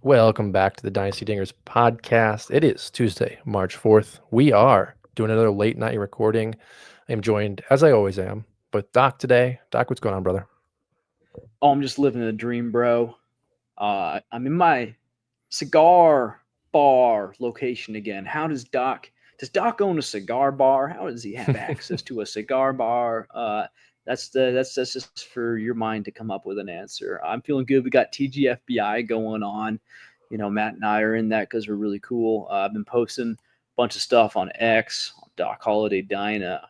Welcome back to the Dynasty Dingers podcast. It is Tuesday, March 4th. We are doing another late night recording. I'm joined, as I always am, with Doc today. Doc, what's going on, brother? Oh, I'm just living the dream, bro. I'm in my cigar bar location again. Does Doc own a cigar bar? How does he have access to a cigar bar? That's just for your mind to come up with an answer. I'm feeling good. We got TGFBI going on. You know, Matt and I are in that because we're really cool. I've been posting a bunch of stuff on X, on Doc Holiday Dyna.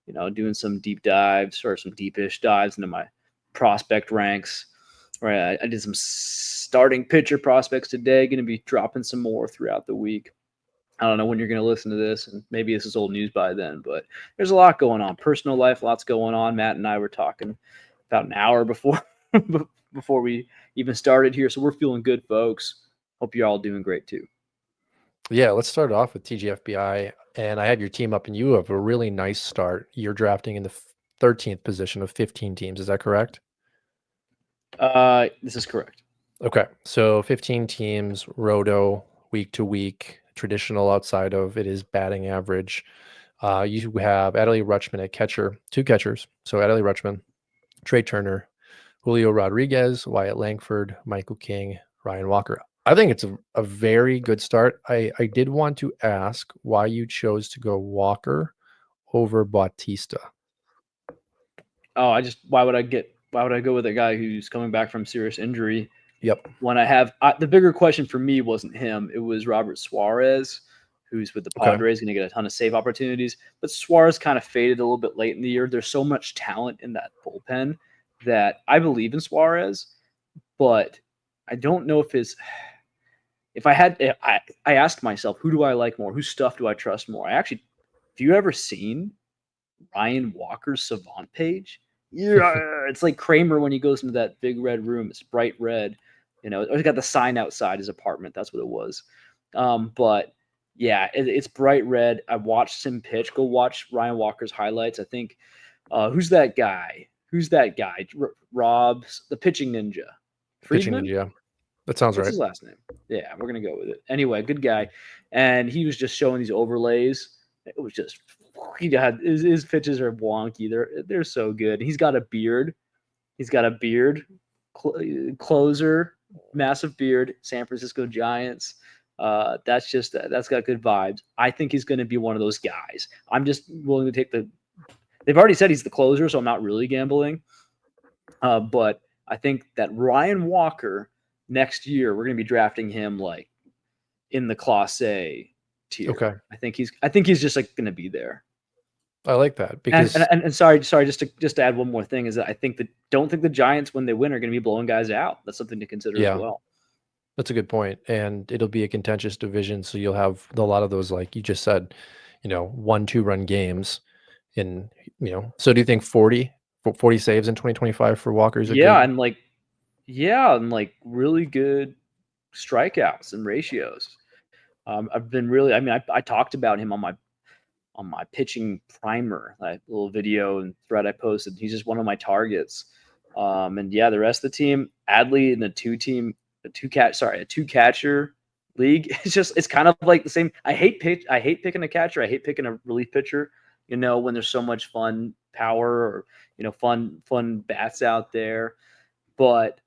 You know, doing some deep dives or some deepish dives into my prospect ranks. Right, I did some starting pitcher prospects today. Going to be dropping some more throughout the week. I don't know when you're going to listen to this, and maybe this is old news by then, but there's a lot going on. Personal life, lots going on. Matt and I were talking about an hour before before we even started here, so we're feeling good, folks. Hope you're all doing great too. Yeah, let's start off with TGFBI. And I had your team up, and you have a really nice start. You're drafting in the 13th position of 15 teams. Is that correct? This is correct. Okay, so 15 teams, roto, week to week, traditional outside of it is batting average. You have Adley Rutschman at catcher, two catchers. So Adley Rutschman, Trey Turner, Julio Rodriguez, Wyatt Langford, Michael King, Ryan Walker. I think it's a very good start. I did want to ask why you chose to go Walker over Bautista. Oh, why would I go with a guy who's coming back from serious injury Yep. when the bigger question for me wasn't him, it was Robert Suarez, who's with the Okay. Padres, going to get a ton of save opportunities. But Suarez kind of faded a little bit late in the year. There's so much talent in that bullpen that I believe in Suarez, but I don't know if I asked myself, who do I like more? Whose stuff do I trust more? Have you ever seen Ryan Walker's Savant page? Yeah, it's like Kramer when he goes into that big red room. It's bright red. You know, he's got the sign outside his apartment. That's what it was. But yeah, it's bright red. I watched him pitch. Go watch Ryan Walker's highlights. I think who's that guy? Who's that guy? Rob's the pitching ninja. Pitching Friedman? ninja. Yeah. That sounds What's right. his last name? Yeah, we're gonna go with it. Anyway, good guy. And he was just showing these overlays. It was just his pitches are wonky. They're so good. He's got a beard. He's got a beard. Closer, massive beard. San Francisco Giants. That's got good vibes. I think he's going to be one of those guys. I'm just willing to take the. They've already said he's the closer, so I'm not really gambling. But I think that Ryan Walker next year we're going to be drafting him like in the Class A tier. Okay. I think he's just like going to be there. I like that And, because and, and sorry, just to add one more thing is that don't think the Giants when they win are going to be blowing guys out. That's something to consider as yeah, well. that's a good point. And it'll be a contentious division. So you'll have a lot of those, like you just said, 1-2 run games. And, so do you think 40 saves in 2025 for Walker is a Yeah, good? and really good strikeouts and ratios. I've been really. I mean, I talked about him on my pitching primer, that little video and thread I posted. He's just one of my targets. And yeah, the rest of the team, Adley in a two catcher league. It's kind of like the same. I hate picking a catcher. I hate picking a relief pitcher. You know, when there's so much fun power or fun bats out there. But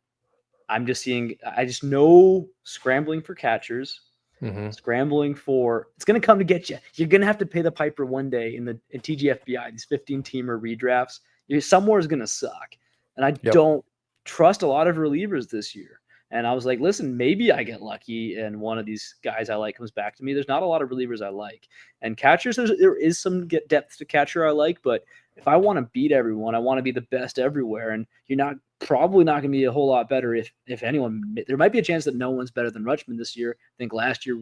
I just know scrambling for catchers, Mm-hmm. scrambling for it's going to come to get you. You're going to have to pay the piper one day in TGFBI, these 15-teamer redrafts. Somewhere is going to suck. And I Yep. don't trust a lot of relievers this year. And I was like, listen, maybe I get lucky and one of these guys I like comes back to me. There's not a lot of relievers I like. And catchers, there is some depth to catcher I like, but if I want to beat everyone, I want to be the best everywhere. And you're probably not going to be a whole lot better if anyone. There might be a chance that no one's better than Rutschman this year. I think last year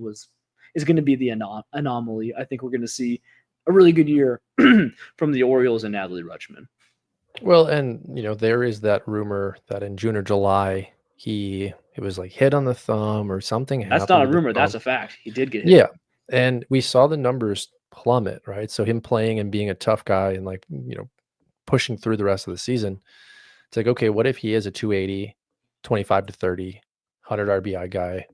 is going to be the anomaly. I think we're going to see a really good year from the Orioles and Adley Rutschman. Well, and there is that rumor that in June or July it was like hit on the thumb or something That's happened not a to the rumor. That's thumb. a fact. He did get hit. Yeah. And we saw the numbers plummet, right? So him playing and being a tough guy and pushing through the rest of the season. It's like, okay, what if he is a 280, 25 to 30, 100 RBI guy?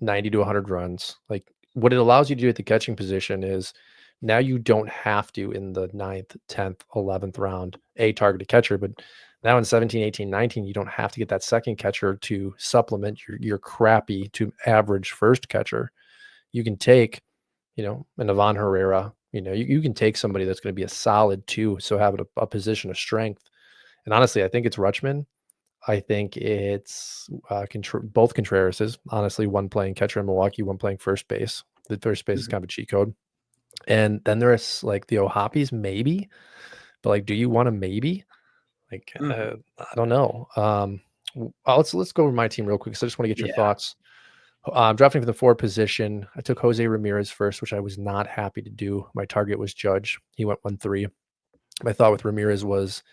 90 to 100 runs. Like what it allows you to do at the catching position is now you don't have to in the 9th, 10th, 11th round target a catcher, but now in 17, 18, 19, you don't have to get that second catcher to supplement your crappy to average first catcher. You can take, an Ivan Herrera, you can take somebody that's going to be a solid 2, so have a position of strength. And honestly, I think it's Rutschman. I think it's both Contrerases. Honestly, one playing catcher in Milwaukee, one playing first base. The first base is kind of a cheat code. And then there's like the hobbies, maybe. But like, do you want a maybe? Like, I don't know. Let's go over my team real quick because I just want to get your thoughts. I'm drafting for the 4 position. I took Jose Ramirez first, which I was not happy to do. My target was Judge. He went 1-3. My thought with Ramirez was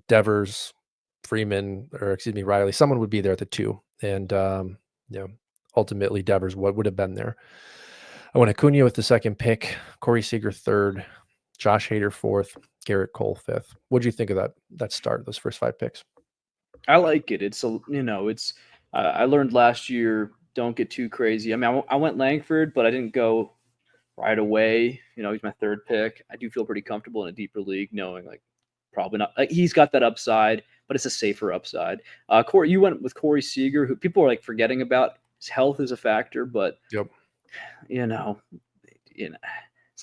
Devers, Freeman, or excuse me, Riley. Someone would be there at the 2, and ultimately Devers would have been there. I went Acuna with the 2nd pick, Corey Seager 3rd, Josh Hader 4th, Garrett Cole 5th. What do you think of that start? Those first 5 picks? I like it. It's I learned last year, don't get too crazy. I mean, I went Langford, but I didn't go right away. He's my 3rd pick. I do feel pretty comfortable in a deeper league, knowing like probably not. Like, he's got that upside, but it's a safer upside. Corey, you went with Corey Seager, who people are like forgetting about. His health is a factor, but Yep. It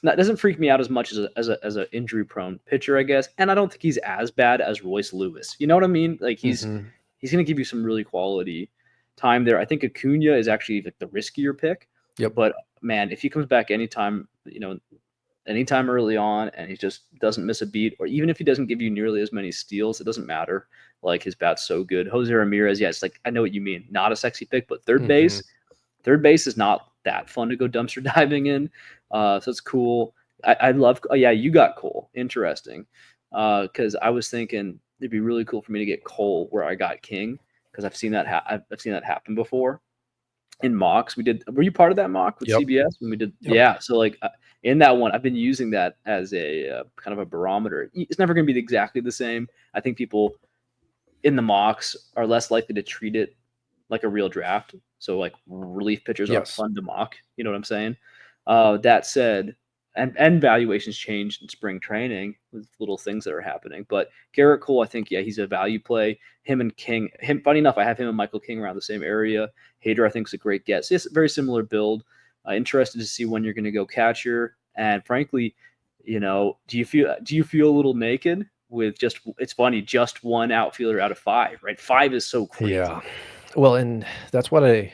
doesn't freak me out as much as a injury prone pitcher, I guess. And I don't think he's as bad as Royce Lewis. You know what I mean? Like he's going to give you some really quality time there. I think Acuna is actually like the riskier pick. Yep. But man, if he comes back anytime early on and he just doesn't miss a beat, or even if he doesn't give you nearly as many steals, it doesn't matter. Like his bat's so good. Jose Ramirez, it's like I know what you mean. Not a sexy pick, but third base is not that fun to go dumpster diving in. So it's cool. I love. Oh yeah, you got Cole. Interesting. Because I was thinking it'd be really cool for me to get Cole where I got King, because I've seen that I've seen that happen before in mocks. Were you part of that mock with CBS when we did? Yep. Yeah. So like in that one, I've been using that as a kind of a barometer. It's never going to be exactly the same. I think people in the mocks are less likely to treat it like a real draft. So like relief pitchers aren't fun to mock. You know what I'm saying? That said, and valuations changed in spring training with little things that are happening. But Garrett Cole, I think, he's a value play. Him and King. Funny enough, I have him and Michael King around the same area. Hader, I think, is a great get. So it's a very similar build. Interested to see when you're going to go catcher. And frankly, do you feel a little naked with just? It's funny, just one outfielder out of 5, right? 5 is so crazy. Yeah. Well, and that's what I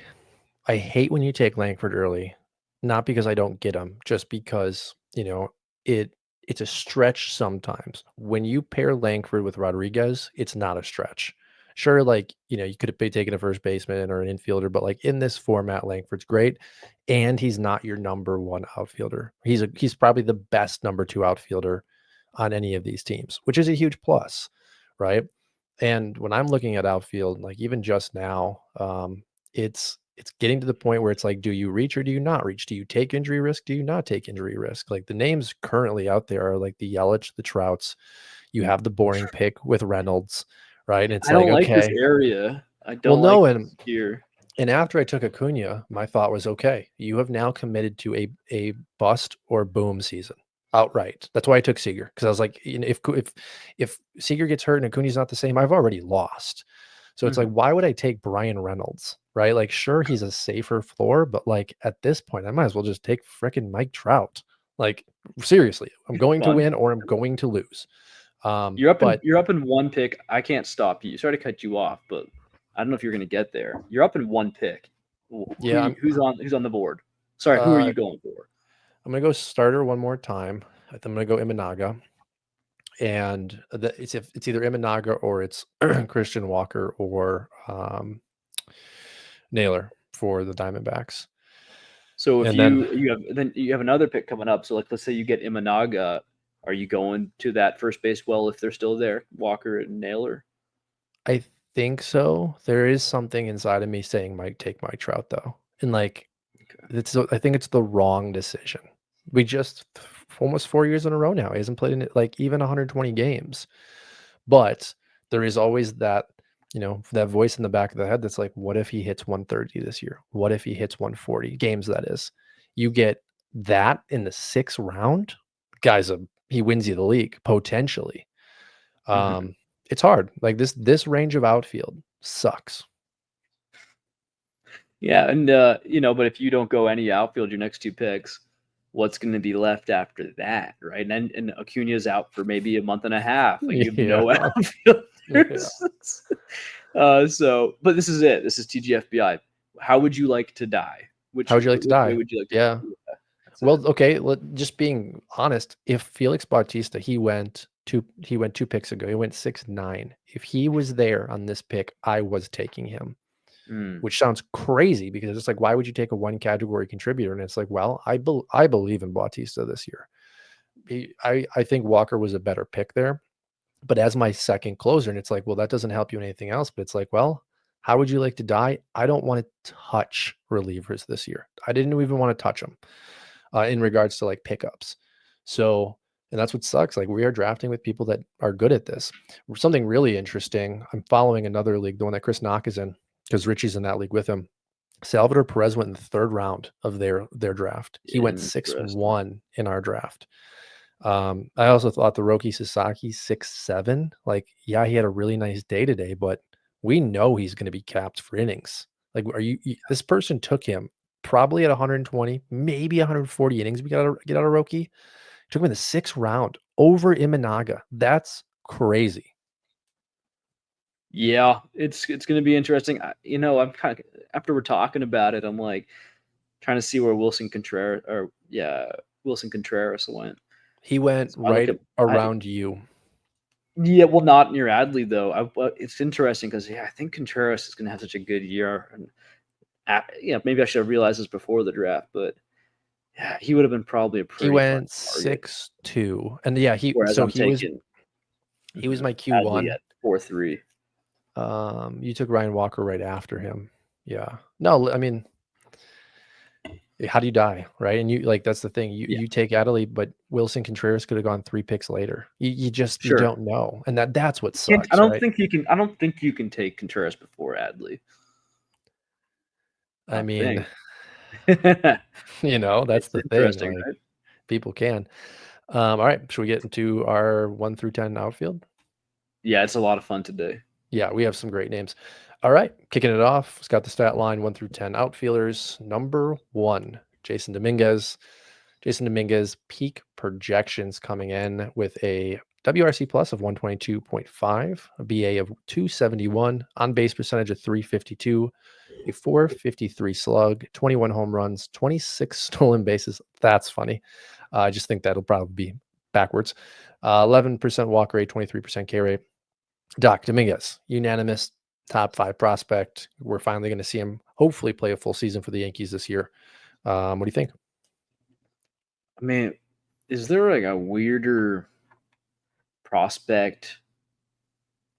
hate when you take Langford early, not because I don't get him, just because, it's a stretch sometimes. When you pair Langford with Rodriguez, it's not a stretch. Sure, like, you could have taken a first baseman or an infielder, but like in this format, Langford's great. And he's not your number 1 outfielder. He's probably the best number 2 outfielder on any of these teams, which is a huge plus, right? And when I'm looking at outfield, like even just now, it's getting to the point where it's like, do you reach or do you not reach? Do you take injury risk? Do you not take injury risk? Like the names currently out there are like the Yelich, the Trouts. You have the boring pick with Reynolds, right? And it's I don't like okay. this area. I don't like this here. And after I took Acuna, my thought was, okay, you have now committed to a bust or boom season outright. That's why I took Seager, because I was like, if Seager gets hurt and Acuna's not the same, I've already lost. So it's like, why would I take Brian Reynolds, right? Like, sure, he's a safer floor, but like at this point, I might as well just take freaking Mike Trout. Like, seriously, I'm going to win or I'm going to lose. You're up in 1 pick. I can't stop you. Sorry to cut you off, but I don't know if you're going to get there. You're up in 1 pick. Who's on the board? Sorry, who are you going for? I'm going to go starter one more time. I'm going to go Imanaga. And it's either Imanaga or it's Christian Walker or Naylor for the Diamondbacks. So if you have another pick coming up. So like, let's say you get Imanaga, are you going to that first base well if they're still there, Walker and Naylor? I think so. There is something inside of me saying take Mike Trout though, and like I think it's the wrong decision. We just almost 4 years in a row now. He hasn't played in like even 120 games, but there is always that that voice in the back of the head that's like, what if he hits 130 this year? What if he hits 140 games? That is, you get that in the 6th round, he wins you the league potentially. It's hard. Like this range of outfield sucks. Yeah, and but if you don't go any outfield your next 2 picks, what's going to be left after that, right? And Acuna's out for maybe a month and a half. Like you have no outfielders. But this is it. This is TGFBI. How would you like to die? How would you like to die? Way would you like to Yeah. die? Well, okay. Just being honest, if Felix Bautista, he went 2 picks ago. He went 6'9". If he was there on this pick, I was taking him. Which sounds crazy because it's like, why would you take a 1 category contributor? And it's like, well, I believe in Bautista this year. I think Walker was a better pick there, but as my second closer, and it's like, well, that doesn't help you in anything else. But it's like, well, how would you like to die? I don't want to touch relievers this year. I didn't even want to touch them in regards to like pickups. So, and that's what sucks. Like we are drafting with people that are good at this. Something really interesting. I'm following another league, the one that Chris Knock is in, because Richie's in that league with him. Salvador Perez went in the 3rd round of their draft. He went 6'1" in our draft. I also thought the Roki Sasaki 6'7". Like, yeah, he had a really nice day today, but we know he's going to be capped for innings. Like, this person took him probably at 120, maybe 140 innings. We got to get out of Roki. Took him in the 6th round over Imanaga. That's crazy. Yeah, it's going to be interesting. I'm kind of, after we're talking about it, I'm like trying to see where Wilson Contreras went. He went around you. Yeah, well, not near Adley though. It's interesting because I think Contreras is going to have such a good year, and maybe I should have realized this before the draft, but yeah, he would have been probably a pretty. He went 6'2", and yeah, he was my Q1 at 4.3. You took Ryan Walker right after him. Yeah. No, I mean, how do you die, right? And that's the thing. You take Adley, but Wilson Contreras could have gone 3 picks later. You don't know, and that's what sucks. I don't think you can. I don't think you can take Contreras before Adley. I mean, that's the thing. Like, right? People can. All right, should we get into our 1 through 10 outfield? Yeah, it's a lot of fun today. Yeah, we have some great names. All right, kicking it off. Scout the Statline 1 through 10 outfielders. Number 1, Jasson Dominguez. Jasson Dominguez peak projections coming in with a WRC plus of 122.5, a BA of 271, on base percentage of 352, a 453 slug, 21 home runs, 26 stolen bases. That's funny. I just think that'll probably be backwards. 11% walk rate, 23% K rate. Doc Dominguez, unanimous top 5 prospect. We're finally going to see him hopefully play a full season for the Yankees this year. What do you think? I mean, is there like a weirder prospect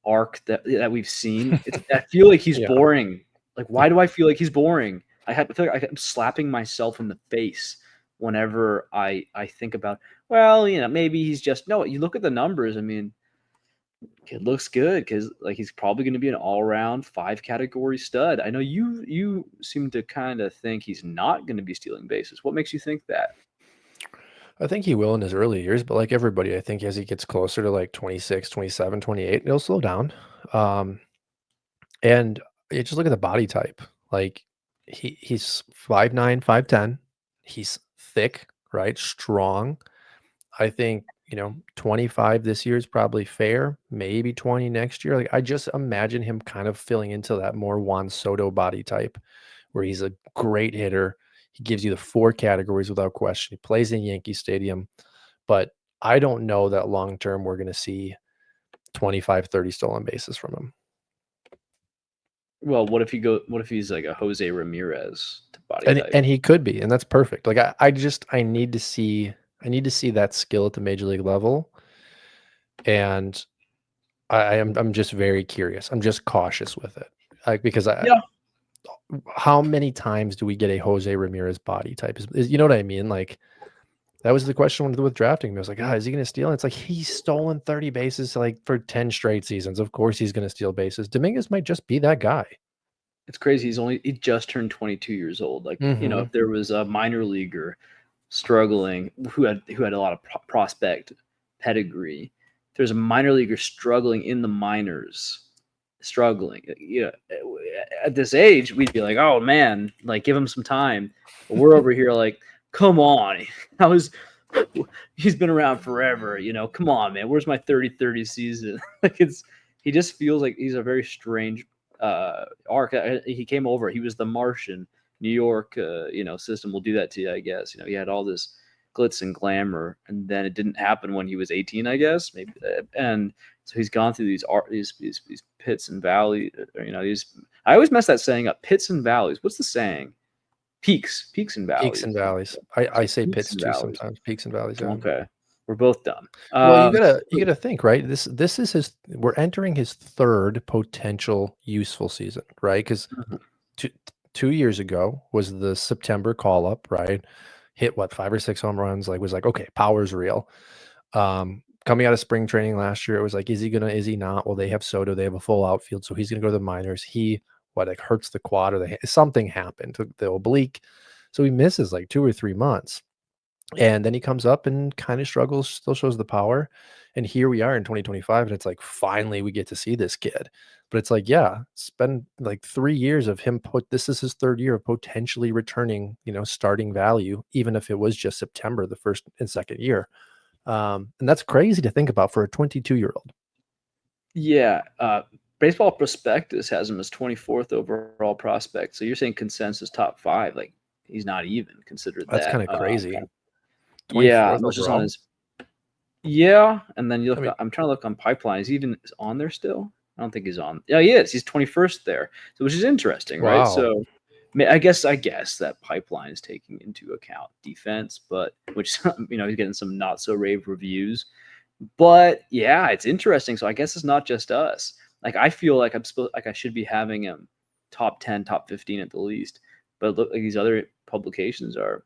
arc that we've seen? I feel like he's boring. Like, why do I feel like he's boring? I feel like I'm slapping myself in the face whenever I think about, well, maybe he's just, no, you look at the numbers. I mean, it looks good because like he's probably going to be an all-around 5 category stud. I know you seem to kind of think he's not going to be stealing bases. What makes you think that? I think he will in his early years, but like everybody, I think as he gets closer to like 26, 27, 28, he'll slow down. And you just look at the body type. Like he's 5'9", 5'10". He's thick, right? Strong. I think, 25 this year is probably fair, maybe 20 next year. Like I just imagine him kind of filling into that more Juan Soto body type where he's a great hitter. He gives you the 4 categories without question. He plays in Yankee Stadium, but I don't know that long term we're going to see 25, 30 stolen bases from him. Well, what if he's like a Jose Ramirez body type? And he could be, and that's perfect. Like I need to see that skill at the major league level. And I'm just very curious. I'm just cautious with it. Like because how many times do we get a Jose Ramirez body type? Is you know what I mean? Like That was the question with drafting him. I was like, is he going to steal? And it's like, he's stolen 30 bases like for 10 straight seasons. Of course he's going to steal bases. Dominguez might just be that guy. It's crazy. He just turned 22 years old. Like, if there was a minor leaguer struggling who had a lot of prospect pedigree, there's a minor leaguer struggling in the minors, at this age, we'd be like, oh man, like give him some time. But we're over here like, come on. He's been around forever, come on, man. Where's my 30-30 season? Like he just feels like he's a very strange arc. He came over, he was the Martian. New York system will do that to you, I guess. He had all this glitz and glamour, and then it didn't happen when he was 18, I guess, maybe. And so he's gone through these pits and valleys. I always mess that saying up. Pits and valleys. What's the saying? Peaks and valleys. Peaks and valleys. I say Peaks pits and too valleys. sometimes. Peaks and valleys. Yeah. Okay, we're both dumb. Well, you gotta think, right? This is we're entering his third potential useful season, right? Because Mhm. 2 years ago was the September call up, right? Hit what, 5 or 6 home runs, was like, okay, power's real. Coming out of spring training last year, it was like, is he not? Well, they have Soto, they have a full outfield, so he's gonna go to the minors. He hurts the quad, or something happened to the oblique, so he misses like 2 or 3 months. And then he comes up and kind of struggles, still shows the power. And here we are in 2025, and it's like, finally we get to see this kid. But it's like, yeah, it's been like 3 years of him this is his third year of potentially returning, starting value, even if it was just September, the first and second year. And that's crazy to think about for a 22-year-old. Yeah, Baseball Prospectus has him as 24th overall prospect. So you're saying consensus top 5? Like he's not even considered That's that. kind of crazy. Yeah, 24th much just on overall. his. Yeah, and then you look. I mean, I'm trying to look on Pipeline. Is he even on there still? I don't think he's on. Yeah, he is. He's 21st there, so which is interesting, right? wow. So, I guess that Pipeline is taking into account defense, but which he's getting some not so rave reviews. But yeah, it's interesting. So I guess it's not just us. Like I feel like I should be having him top 10, top 15 at the least. But look, like these other publications are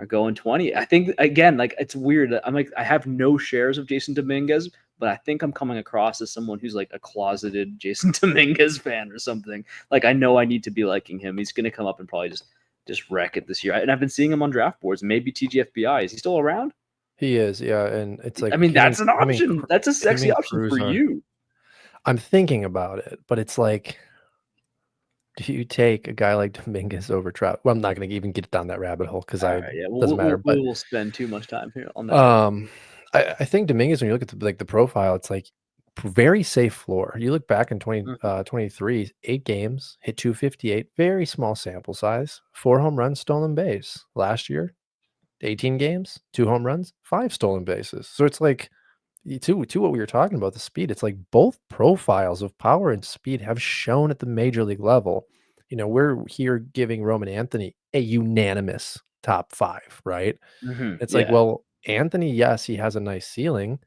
going 20. I think again, like it's weird. I'm like I have no shares of Jasson Dominguez, but I think I'm coming across as someone who's like a closeted Jasson Dominguez fan or something. Like I know I need to be liking him. He's gonna come up and probably just wreck it this year. And I've been seeing him on draft boards, maybe TGFBI. Is he still around? He is, yeah. And it's like I mean, that's an option. That's a him sexy and option Cruz for are. you. I'm thinking about it, but it's like, do you take a guy like Dominguez over Trout? Well, I'm not going to even get down that rabbit hole because All right, yeah, doesn't matter. But we'll spend too much time here on that. I think Dominguez, when you look at the profile, it's like very safe floor. You look back in 2023, 8 games, hit 258, very small sample size, 4 home runs, stolen base. Last year, 18 games, 2 home runs, 5 stolen bases. So it's like, to what we were talking about, the speed, it's like both profiles of power and speed have shown at the major league level. We're here giving Roman Anthony a unanimous top 5, right? It's like, Yeah, well, Anthony, yes, he has a nice ceiling,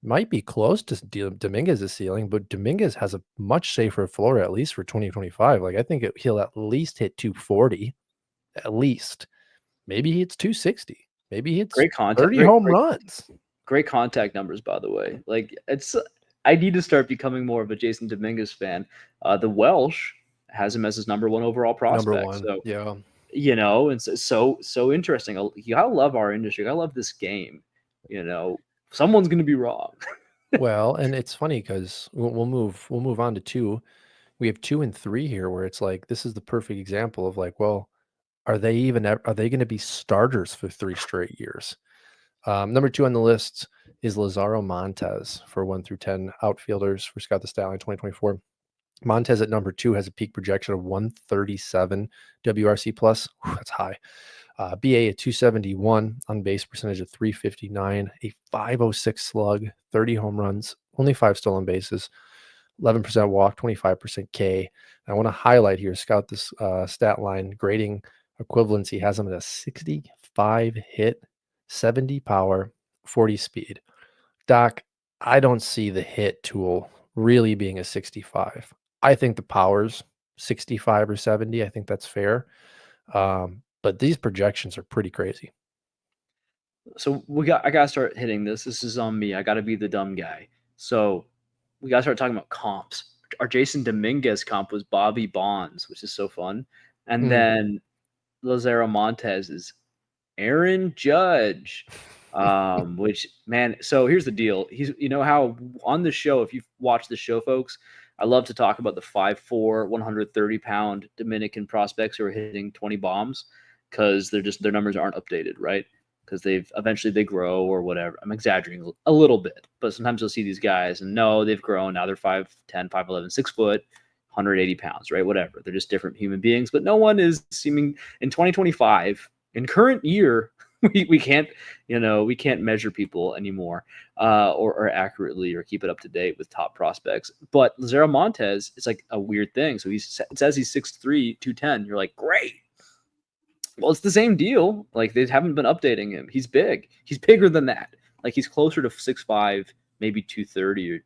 might be close to Dominguez's ceiling, but Dominguez has a much safer floor, at least for 2025. Like, I think he'll at least hit 240, at least. Maybe he hits 260. Maybe he hits great contact, 30 home runs. great contact numbers, by the way. Like I need to start becoming more of a Jasson Dominguez fan. The Welsh has him as his number 1 overall Number prospect. 1, So yeah. and so interesting. You gotta love our industry. You gotta love this game. Someone's gonna be wrong. Well, and it's funny because we'll move on to 2. We have 2 and 3 here, where it's like, this is the perfect example of like, well, are they going to be starters for 3 straight years? Number 2 on the list is Lazaro Montes for 1 through 10 outfielders for Scout the Statline 2024. Montes at number 2 has a peak projection of 137 WRC plus. Whew, that's high. BA at 271, on base percentage of 359, a 506 slug, 30 home runs, only 5 stolen bases, 11% walk, 25% K. And I want to highlight here, Scout this stat line grading equivalency has him at a 65 hit, 70 power, 40 speed. Doc, I don't see the hit tool really being a 65. I think the power's 65 or 70. I think that's fair. But these projections are pretty crazy. So I gotta start hitting this. This is on me. I gotta be the dumb guy. So we gotta start talking about comps. Our Jason Dominguez comp was Bobby Bonds, which is so fun. And Mm. then Lazaro Montes is Aaron Judge. Which man, so here's the deal. He's how on the show, if you've watched the show, folks, I love to talk about the 5'4", 130-pound Dominican prospects who are hitting 20 bombs because their numbers aren't updated, right? Because they grow or whatever. I'm exaggerating a little bit, but sometimes you'll see these guys and no, they've grown. Now they're 5'10", 5'11", 6 foot, 180 pounds, right? Whatever. They're just different human beings, but no one is seeming in 2025 in current year. We can't we can't measure people anymore or accurately or keep it up to date with top prospects. But Lazaro Montes, it's like a weird thing. So it says he's 6'3", 210. You're like, great. Well, it's the same deal. Like they haven't been updating him. He's big. He's bigger than that. Like he's closer to 6'5", maybe 230 or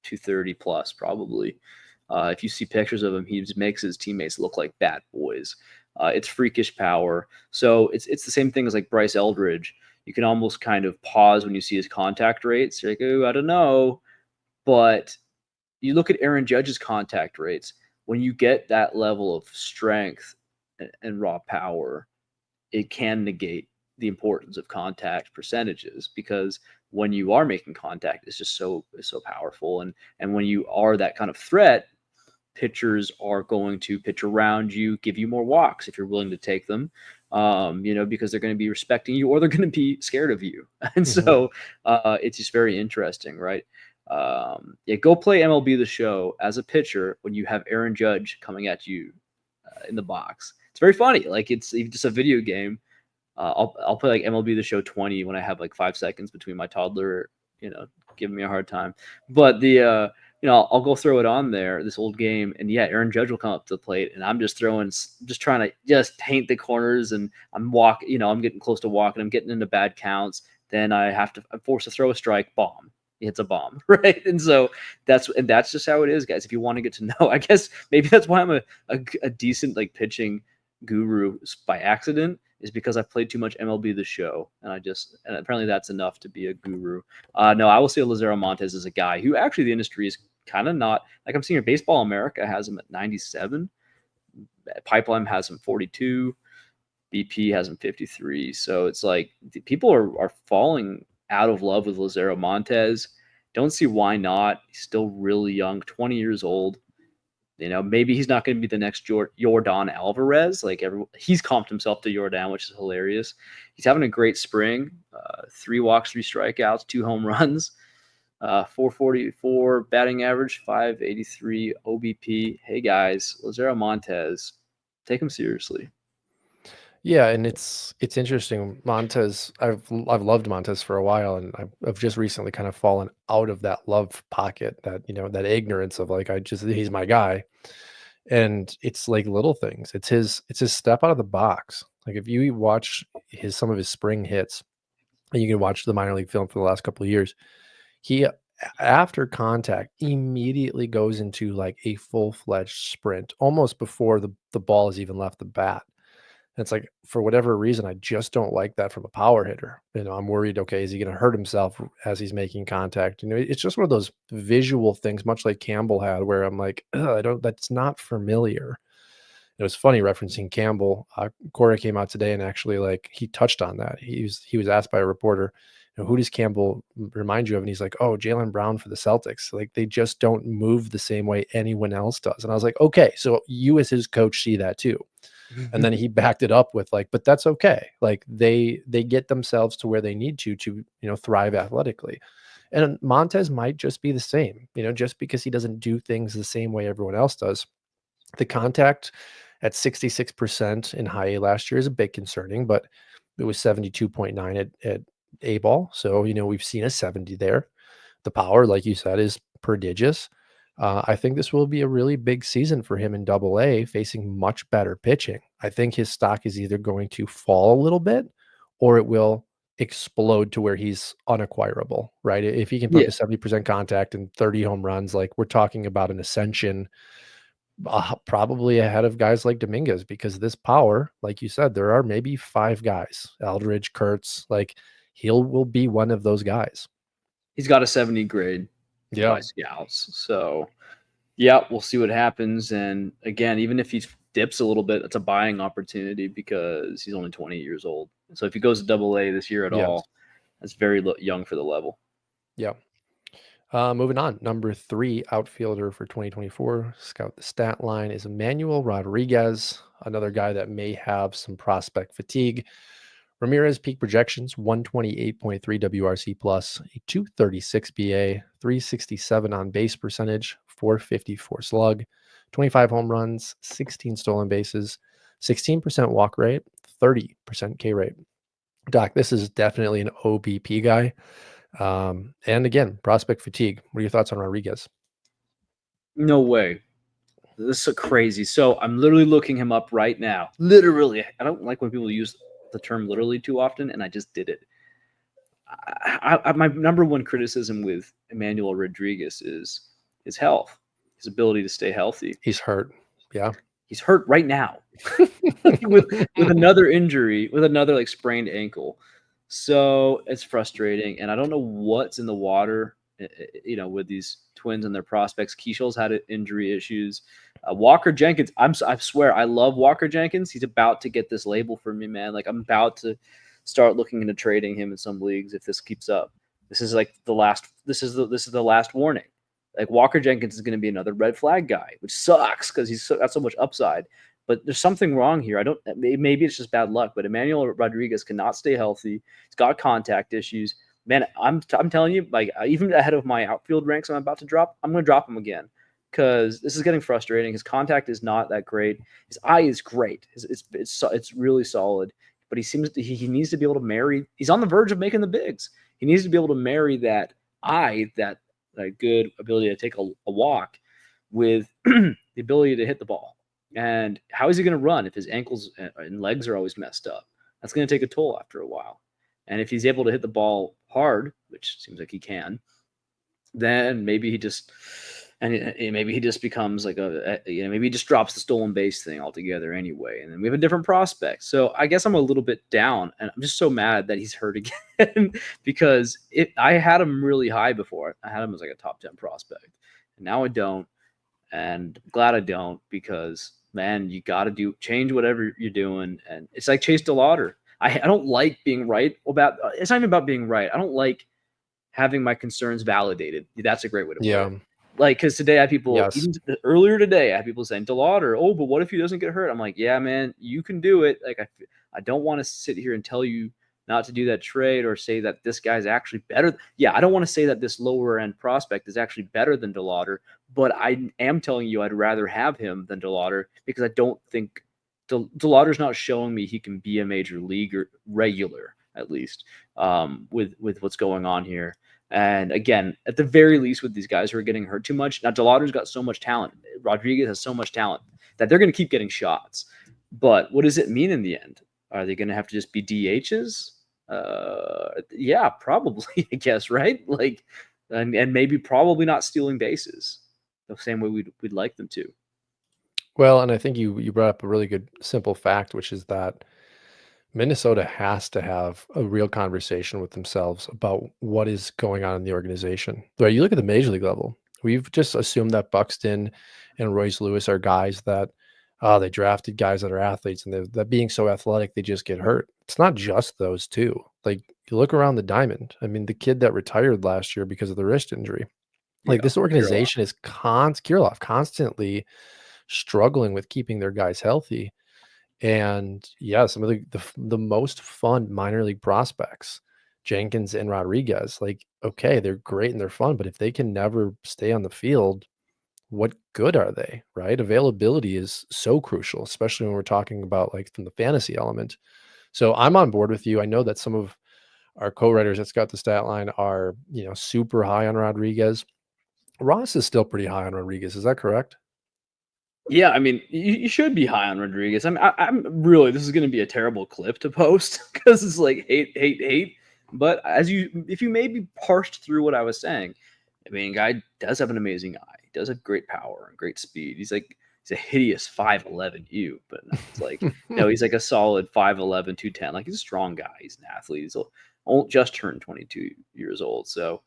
230 plus probably. If you see pictures of him, he just makes his teammates look like bad boys. It's freakish power. So it's the same thing as like Bryce Eldridge. You can almost kind of pause when you see his contact rates. You're like, oh, I don't know. But you look at Aaron Judge's contact rates. When you get that level of strength and raw power, it can negate the importance of contact percentages because when you are making contact, it's just so powerful. And when you are that kind of threat, pitchers are going to pitch around you, give you more walks if you're willing to take them, because they're going to be respecting you or they're going to be scared of you. And Mhm. so it's just very interesting, right? Yeah, go play MLB The Show as a pitcher when you have Aaron Judge coming at you in the box. It's very funny. Like it's just a video game. I'll play like MLB The Show 20 when I have like 5 seconds between my toddler, giving me a hard time. But I'll go throw it on there, this old game, and yeah, Aaron Judge will come up to the plate, and I'm just trying to just paint the corners, and I'm getting close to walking, I'm getting into bad counts. Then I'm forced to throw a strike, bomb. It's a bomb, right? And so that's just how it is, guys. If you want to get to know, I guess maybe that's why I'm a decent like pitching guru by accident is because I've played too much MLB The Show, and apparently that's enough to be a guru. No, I will say Lazaro Montes is a guy who actually the industry is kind of not like I'm seeing here. Baseball America has him at 97, Pipeline has him 42, BP has him 53. So it's like people are falling out of love with Lazaro Montes. Don't see why not. He's still really young, 20 years old. Maybe he's not going to be the next Jordan Alvarez. He's comped himself to Jordan, which is hilarious. He's having a great spring. 3 walks, 3 strikeouts, 2 home runs, 444 batting average, 583 OBP. Hey guys, Lazaro Montes, take him seriously. Yeah, and it's interesting. Montes, I've loved Montes for a while, and I've just recently kind of fallen out of that love pocket, that ignorance of like he's my guy, and it's like little things. It's his step out of the box. Like if you watch some of his spring hits, and you can watch the minor league film for the last couple of years, he after contact immediately goes into like a full-fledged sprint almost before the ball has even left the bat. And it's like, for whatever reason, I just don't like that from a power hitter. I'm worried, okay, is he going to hurt himself as he's making contact? It's just one of those visual things, much like Campbell had, where I'm like, that's not familiar. It was funny referencing Campbell. Corey came out today and actually like he touched on that. He was asked by a reporter, who does Campbell remind you of? And he's like, oh, Jaylen Brown for the Celtics. Like they just don't move the same way anyone else does. And I was like, okay, so you as his coach see that too. And then he backed it up with like, but that's okay. Like they get themselves to where they need to thrive athletically. And Montes might just be the same, just because he doesn't do things the same way everyone else does. The contact at 66% in high A last year is a bit concerning, but it was 72.9 at A ball. So, we've seen a 70 there. The power, like you said, is prodigious. I think this will be a really big season for him in Double A, facing much better pitching. I think his stock is either going to fall a little bit or it will explode to where he's unacquirable, right? If he can put Yeah, up a 70% contact and 30 home runs, like we're talking about an ascension Probably ahead of guys like Dominguez, because this power, like you said, there are maybe 5 guys, Aldridge, Kurtz, like will be one of those guys. He's got a 70 grade Yeah. by scouts. So, yeah, we'll see what happens. And again, even if he dips a little bit, it's a buying opportunity because he's only 20 years old. So if he goes to Double A this year at Yes. all, that's very young for the level. Yeah. Moving on, number 3 outfielder for 2024, Scout the Statline, is Emmanuel Rodriguez, another guy that may have some prospect fatigue. Ramirez peak projections 128.3 WRC plus, a 236 BA, 367 on base percentage, 454 slug, 25 home runs, 16 stolen bases, 16% walk rate, 30% K rate. Doc, this is definitely an OBP guy. And again, prospect fatigue. What are your thoughts on Rodriguez? No way. This is so crazy. So I'm literally looking him up right now. Literally. I don't like when people use the term literally too often, and I just did it. My number one criticism with Emmanuel Rodriguez is his health, his ability to stay healthy. He's hurt. Yeah. He's hurt right now with another injury, with another like sprained ankle. So it's frustrating, and I don't know what's in the water. With these Twins and their prospects, Keishel's had injury issues. Walker Jenkins, I swear, I love Walker Jenkins. He's about to get this label for me, man. Like I'm about to start looking into trading him in some leagues if this keeps up. This is like the last. This is the last warning. Like Walker Jenkins is going to be another red flag guy, which sucks because he's got so much upside. But there's something wrong here. Maybe it's just bad luck. But Emmanuel Rodriguez cannot stay healthy. He's got contact issues. Man, I'm telling you, like even ahead of my outfield ranks, I'm about to drop. I'm going to drop him again because this is getting frustrating. His contact is not that great. His eye is great. It's really solid. But he needs to be able to marry. He's on the verge of making the bigs. He needs to be able to marry that eye, that good ability to take a walk with the ability to hit the ball. And how is he going to run if his ankles and legs are always messed up? That's going to take a toll after a while. And if he's able to hit the ball hard, which seems like he can, then maybe he just becomes like maybe he just drops the stolen base thing altogether anyway, and then we have a different prospect. So I guess I'm a little bit down, and I'm just so mad that he's hurt again because I had him really high before. I had him as like a top 10 prospect, and now I don't, and I'm glad I don't because man, you got to change whatever you're doing, and it's like Chase DeLauder. I don't like being right about. It's not even about being right. I don't like having my concerns validated. That's a great way to put it. Like, because today I had people, Yes. even earlier today, I had people saying DeLauder, oh, but what if he doesn't get hurt? I'm like, yeah, man, you can do it. Like, I don't want to sit here and tell you not to do that trade or say that this guy's actually better. Yeah, I don't want to say that this lower end prospect is actually better than DeLauder, but I am telling you I'd rather have him than DeLauder because I don't think DeLauder's not showing me he can be a major leaguer regular, at least, with what's going on here. And again, at the very least, with these guys who are getting hurt too much, now DeLauder's got so much talent. Rodriguez has so much talent that they're going to keep getting shots. But what does it mean in the end? Are they going to have to just be DHs? Yeah, probably, I guess, right? Like, and maybe probably not stealing bases the same way we'd like them to. Well, and I think you brought up a really good simple fact, which is that Minnesota has to have a real conversation with themselves about what is going on in the organization. Right? You look at the major league level. We've just assumed that Buxton and Royce Lewis are guys that they drafted guys that are athletes, and that being so athletic, they just get hurt. It's not just those two. Like you look around the diamond. I mean, the kid that retired last year because of the wrist injury. Like Yeah, this organization is Kirilloff constantly struggling with keeping their guys healthy. And yeah, some of the most fun minor league prospects, Jenkins and Rodriguez, like, okay, they're great and they're fun, but if they can never stay on the field, what good are they? Right? Availability is so crucial, especially when we're talking about like from the fantasy element. So I'm on board with you. I know that some of our co-writers at Scout the Statline are, super high on Rodriguez. Ross is still pretty high on Rodriguez. Is that correct? Yeah, I mean, you should be high on Rodriguez. I'm really, this is going to be a terrible clip to post because it's like hate, hate, hate. But if you maybe parsed through what I was saying, I mean, guy does have an amazing eye. He does have great power and great speed. He's like a hideous 5'11". But no, it's like no, he's like a solid 5'11", 210. Like he's a strong guy. He's an athlete. He's just turned 22 years old. So,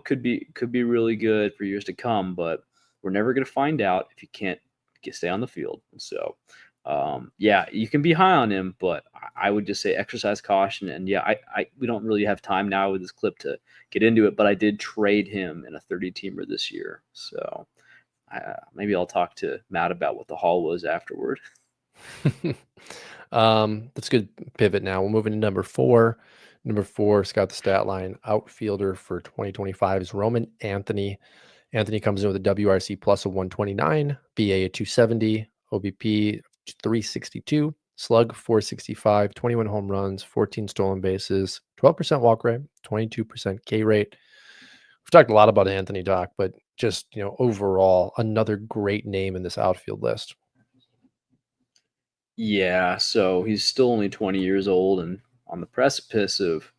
could be really good for years to come. But we're never gonna find out if you can't stay on the field. So, yeah, you can be high on him, but I would just say exercise caution. And yeah, we don't really have time now with this clip to get into it, but I did trade him in a 30-teamer this year. So maybe I'll talk to Matt about what the haul was afterward. That's a good pivot now. We'll move into number 4. Number 4, Scout the Statline Outfielder for 2025 is Roman Anthony. Anthony comes in with a WRC plus of 129, BA of 270, OBP 362, slug 465, 21 home runs, 14 stolen bases, 12% walk rate, 22% K rate. We've talked a lot about Anthony, Doc, but just, overall, another great name in this outfield list. Yeah, so he's still only 20 years old and on the precipice of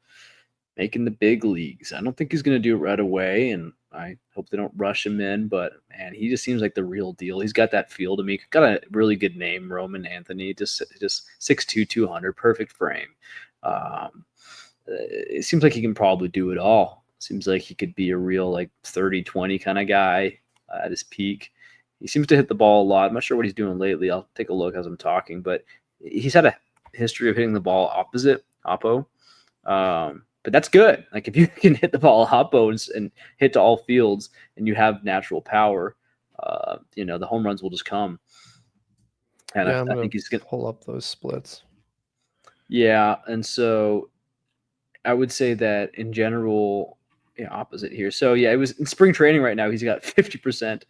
making the big leagues. I don't think he's going to do it right away, and I hope they don't rush him in. But man, he just seems like the real deal. He's got that feel to me. Got a really good name, Roman Anthony. Just 6'2", 200, perfect frame. It seems like he can probably do it all. Seems like he could be a real like 30-20 kind of guy at his peak. He seems to hit the ball a lot. I'm not sure what he's doing lately. I'll take a look as I'm talking, but he's had a history of hitting the ball oppo. But that's good. Like if you can hit the ball oppos and hit to all fields, and you have natural power, the home runs will just come. And Yeah, I'm I gonna think he's gonna. pull up those splits. Yeah, and so I would say that in general, opposite here. So yeah, it was in spring training right now. He's got 50%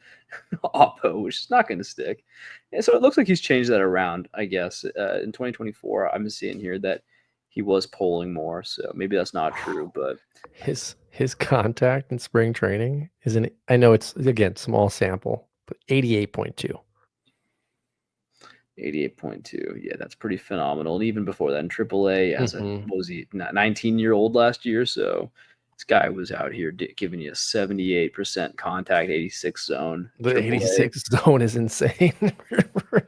oppo, which is not going to stick. And so it looks like he's changed that around. I guess in 2024, I'm seeing here that he was polling more. So maybe that's not true, but His contact in spring training is I know it's again small sample, but 88.2. 88.2. Yeah, that's pretty phenomenal. And even before that in AAA, Mm-hmm. what was he, 19-year-old last year? So this guy was out here giving you a 78% contact, 86 zone, The AAA. 86 zone is insane.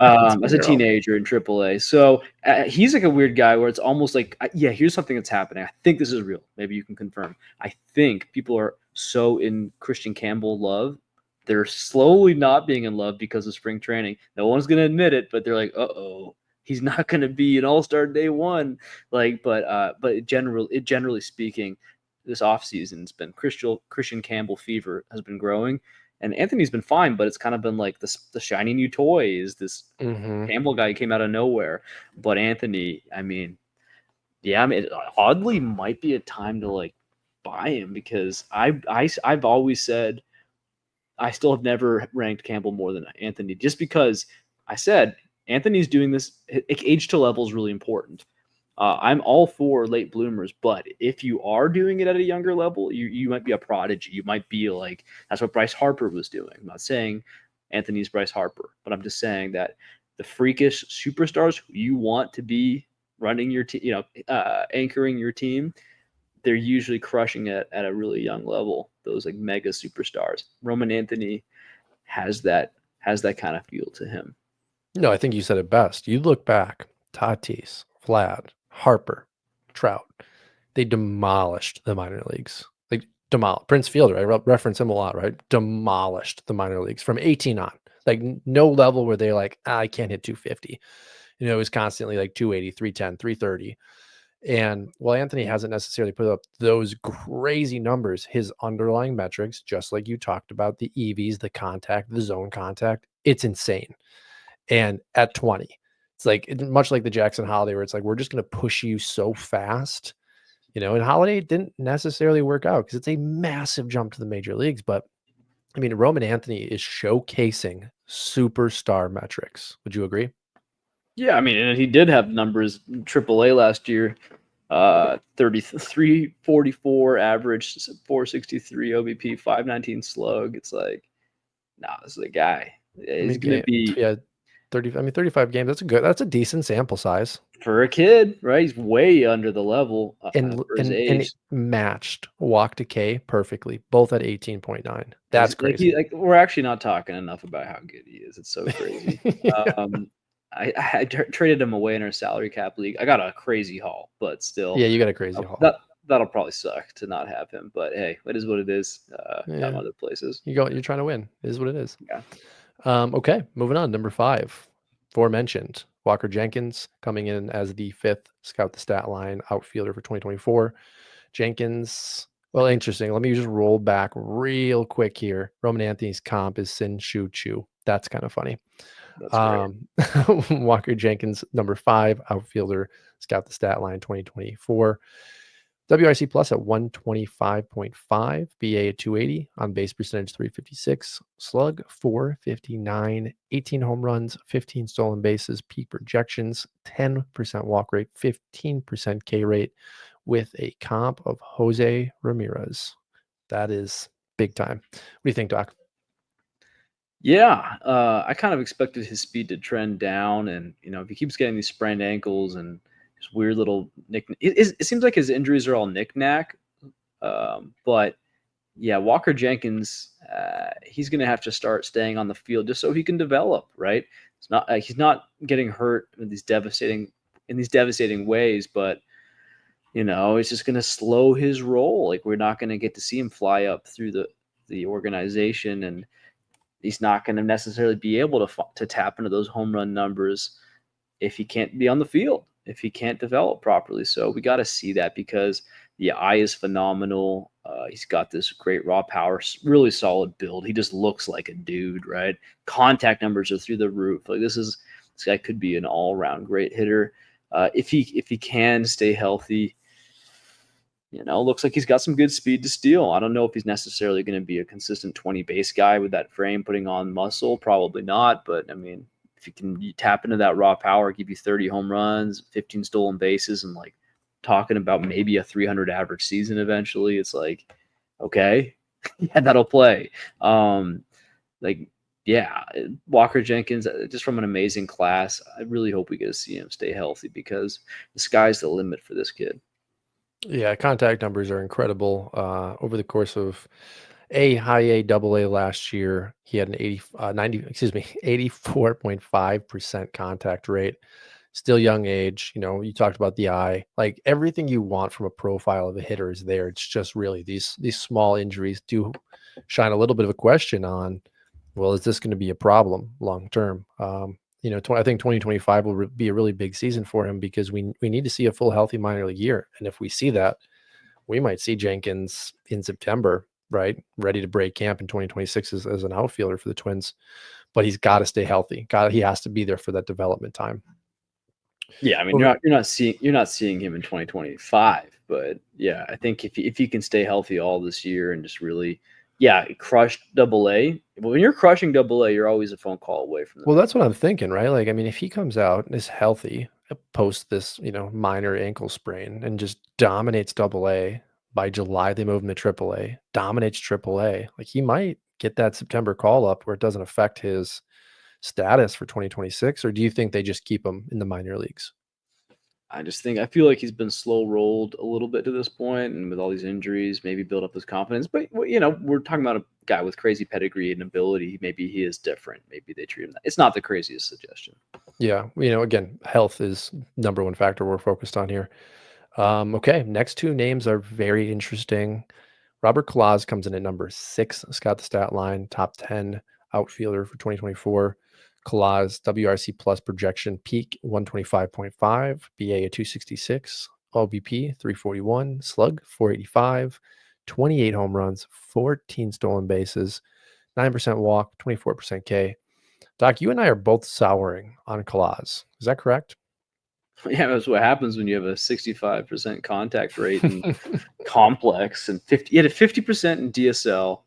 As a teenager in AAA. So he's like a weird guy where it's almost like, yeah, here's something that's happening. I think this is real. Maybe you can confirm. I think people are so in Christian Campbell love. They're slowly not being in love because of spring training. No one's going to admit it, but they're like, uh-oh, he's not going to be an all-star day one. But generally speaking, this offseason's been Christian Campbell fever has been growing. And Anthony's been fine, but it's kind of been like the shiny new toy is this Mm-hmm. Campbell guy who came out of nowhere. But Anthony, it oddly might be a time to like buy him because I've always said I still have never ranked Campbell more than Anthony just because I said Anthony's doing this. Age to level is really important. I'm all for late bloomers, but if you are doing it at a younger level, you might be a prodigy. You might be like that's what Bryce Harper was doing. I'm not saying Anthony's Bryce Harper, but I'm just saying that the freakish superstars who you want to be running your team, anchoring your team, they're usually crushing it at a really young level. Those like mega superstars. Roman Anthony has that kind of feel to him. No, I think you said it best. You look back, Tatis, Vlad, Harper, Trout, they demolished the minor leagues. Like demolished Prince Fielder. I reference him a lot, right? Demolished the minor leagues from 18 on. Like no level where they're like, I can't hit 250. It was constantly like 280, 310, 330. And while Anthony hasn't necessarily put up those crazy numbers, his underlying metrics, just like you talked about, the EVs, the contact, the zone contact, it's insane. And at 20, it's like much like the Jackson Holiday, where it's like we're just going to push you so fast, and Holiday didn't necessarily work out because it's a massive jump to the major leagues. But I mean, Roman Anthony is showcasing superstar metrics. Would you agree? Yeah, and he did have numbers in AAA last year. 33, 44 average, 463 OBP, 519 slug. It's like, nah, this is a guy. He's gonna be yeah, 30. I mean, 35 games. That's a decent sample size. for a kid, right? He's way under the level and for his and age. it matched walk to K perfectly, both at 18.9. That's crazy. We're actually not talking enough about how good he is. It's so crazy. Yeah. I traded him away in our salary cap league. I got a crazy haul, but still, Yeah, you got a crazy haul. that'll probably suck to not have him. But hey, it is what it is. Got him Yeah. other places. You're trying to win. It is what it is. Yeah. Okay, moving on. Number 5, aforementioned Walker Jenkins coming in as the 5th Scout the Statline outfielder for 2024. Jenkins, well, interesting. Let me just roll back real quick here. Roman Anthony's comp is Sin Shu Chu. That's kind of funny. That's great. Walker Jenkins, number 5 outfielder, Scout the Statline 2024. WRC plus at 125.5, BA at 280, on base percentage 356, slug 459, 18 home runs, 15 stolen bases, peak projections, 10% walk rate, 15% K rate, with a comp of Jose Ramirez. That is big time. What do you think, Doc? Yeah, I kind of expected his speed to trend down, and if he keeps getting these sprained ankles and just weird little it seems like his injuries are all knick-knack. But yeah, Walker Jenkins, he's going to have to start staying on the field just so he can develop. Right? He's not getting hurt in these devastating ways, but it's just going to slow his roll. Like, we're not going to get to see him fly up through the organization, and he's not going to necessarily be able to tap into those home run numbers if he can't be on the field, if he can't develop properly. So we got to see that, because the eye is phenomenal. He's got this great raw power, really solid build. He just looks like a dude, right? Contact numbers are through the roof. Like, this guy could be an all-around great hitter if he can stay healthy. Looks like he's got some good speed to steal. I don't know if he's necessarily going to be a consistent 20 base guy with that frame, putting on muscle. Probably not. But I mean, if you tap into that raw power, give you 30 home runs, 15 stolen bases, and like talking about maybe a 300 average season eventually, it's like, okay, yeah, that'll play. Like, yeah, Walker Jenkins, just from an amazing class. I really hope we get to see him stay healthy, because the sky's the limit for this kid. Yeah, contact numbers are incredible. Over the course of high A, double A last year, he had an 84.5% contact rate. Still young age. You talked about the eye. Like, everything you want from a profile of a hitter is there. It's just really these small injuries do shine a little bit of a question on, well, is this going to be a problem long term? I think 2025 will be a really big season for him, because we need to see a full healthy minor league year. And if we see that, we might see Jenkins in September, right? Ready to break camp in 2026 as an outfielder for the Twins. But he's got to stay healthy. He has to be there for that development time. Yeah, I mean, you're not seeing him in 2025, but yeah, I think if he can stay healthy all this year and just really, crush double A. When you're crushing double A, you're always a phone call away from them. Well, that's what I'm thinking, right? Like, I mean, if he comes out and is healthy, post this, minor ankle sprain, and just dominates double A, by July they move him to triple A, dominates triple A, like, he might get that September call up where it doesn't affect his status for 2026. Or do you think they just keep him in the minor leagues? I feel like he's been slow rolled a little bit to this point, and with all these injuries, maybe build up his confidence. But we're talking about a guy with crazy pedigree and ability. Maybe he is different. Maybe they treat him that. It's not the craziest suggestion. Yeah, again, health is number one factor we're focused on here. Okay, next two names are very interesting. Robert Claus comes in at number 6, Scout the Statline, top 10 outfielder for 2024. Claus WRC plus projection peak 125.5, BA at 266, OBP 341, slug 485, 28 home runs, 14 stolen bases, 9% walk, 24% K. Doc, you and I are both souring on Claus. Is that correct? Yeah, that's what happens when you have a 65% contact rate in complex, and 50. You had a 50% in DSL,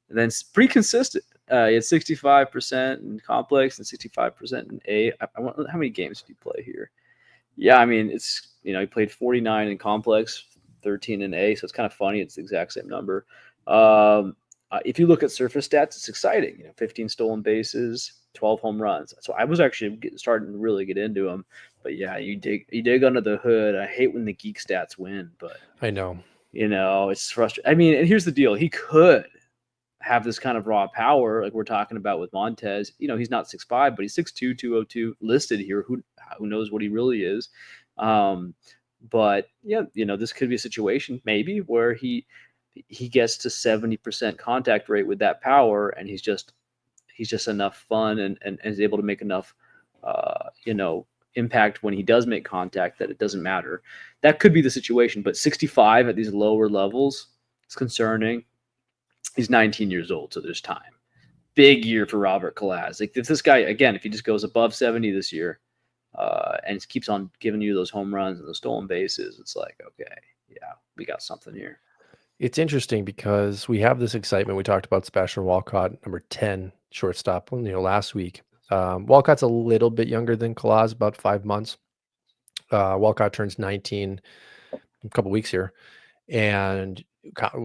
and then it's pretty consistent. You had 65% in complex and 65% in A. I wonder, how many games did you play here? Yeah, I mean, it's he played 49 in complex, 13 in A, so it's kind of funny. It's the exact same number. If you look at surface stats, it's exciting. 15 stolen bases, 12 home runs. So I was actually starting to really get into him. But yeah, you dig under the hood. I hate when the geek stats win, but I know. it's frustrating. I mean, and here's the deal: he could have this kind of raw power, like we're talking about with Montes. He's not 6'5", but he's 6'2", 202 listed here. Who knows what he really is? But yeah, this could be a situation maybe where he gets to 70% contact rate with that power, and he's just enough fun and is able to make enough impact when he does make contact that it doesn't matter. That could be the situation, but 65 at these lower levels is concerning. He's 19 years old, so there's time. Big year for Robert Kalaz. Like if this guy, again, if he just goes above 70 this year, and keeps on giving you those home runs and those stolen bases, it's like, okay, yeah, we got something here. It's interesting because we have this excitement. We talked about Sebastian Walcott, number 10 shortstop, last week. Walcott's a little bit younger than Kalaz, about 5 months. Walcott turns 19 a couple weeks here, and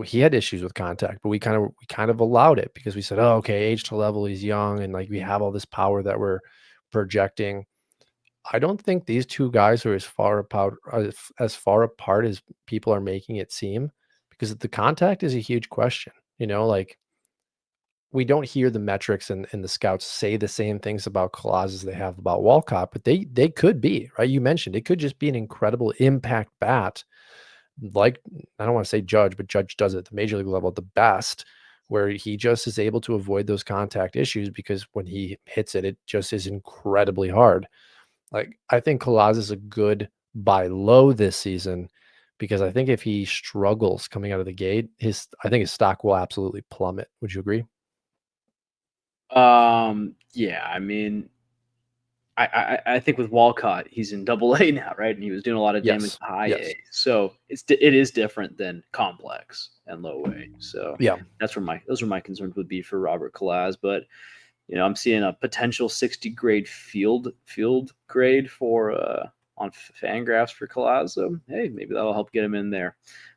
he had issues with contact, but we kind of allowed it because we said, oh, okay, age to level, he's young, and like we have all this power that we're projecting. I don't think these two guys are as far apart as people are making it seem, because the contact is a huge question. Like we don't hear the metrics and the scouts say the same things about Kalaz as they have about Walcott, but they could be, right? You mentioned it could just be an incredible impact bat. Like, I don't want to say Judge, but Judge does it at the major league level the best, where he just is able to avoid those contact issues because when he hits it, it just is incredibly hard. Like, I think Kalaz is a good buy low this season because I think if he struggles coming out of the gate, I think his stock will absolutely plummet. Would you agree? Yeah, I mean, I think with Walcott, he's in Double A now, right? And he was doing a lot of damage Yes. in High Yes. A, so it is different than Complex and Low A. So Yeah. those are my concerns would be for Robert Kalaz. But I'm seeing a potential 60 grade field grade for on Fangraphs for Kalaz. So hey, maybe that'll help get him in there.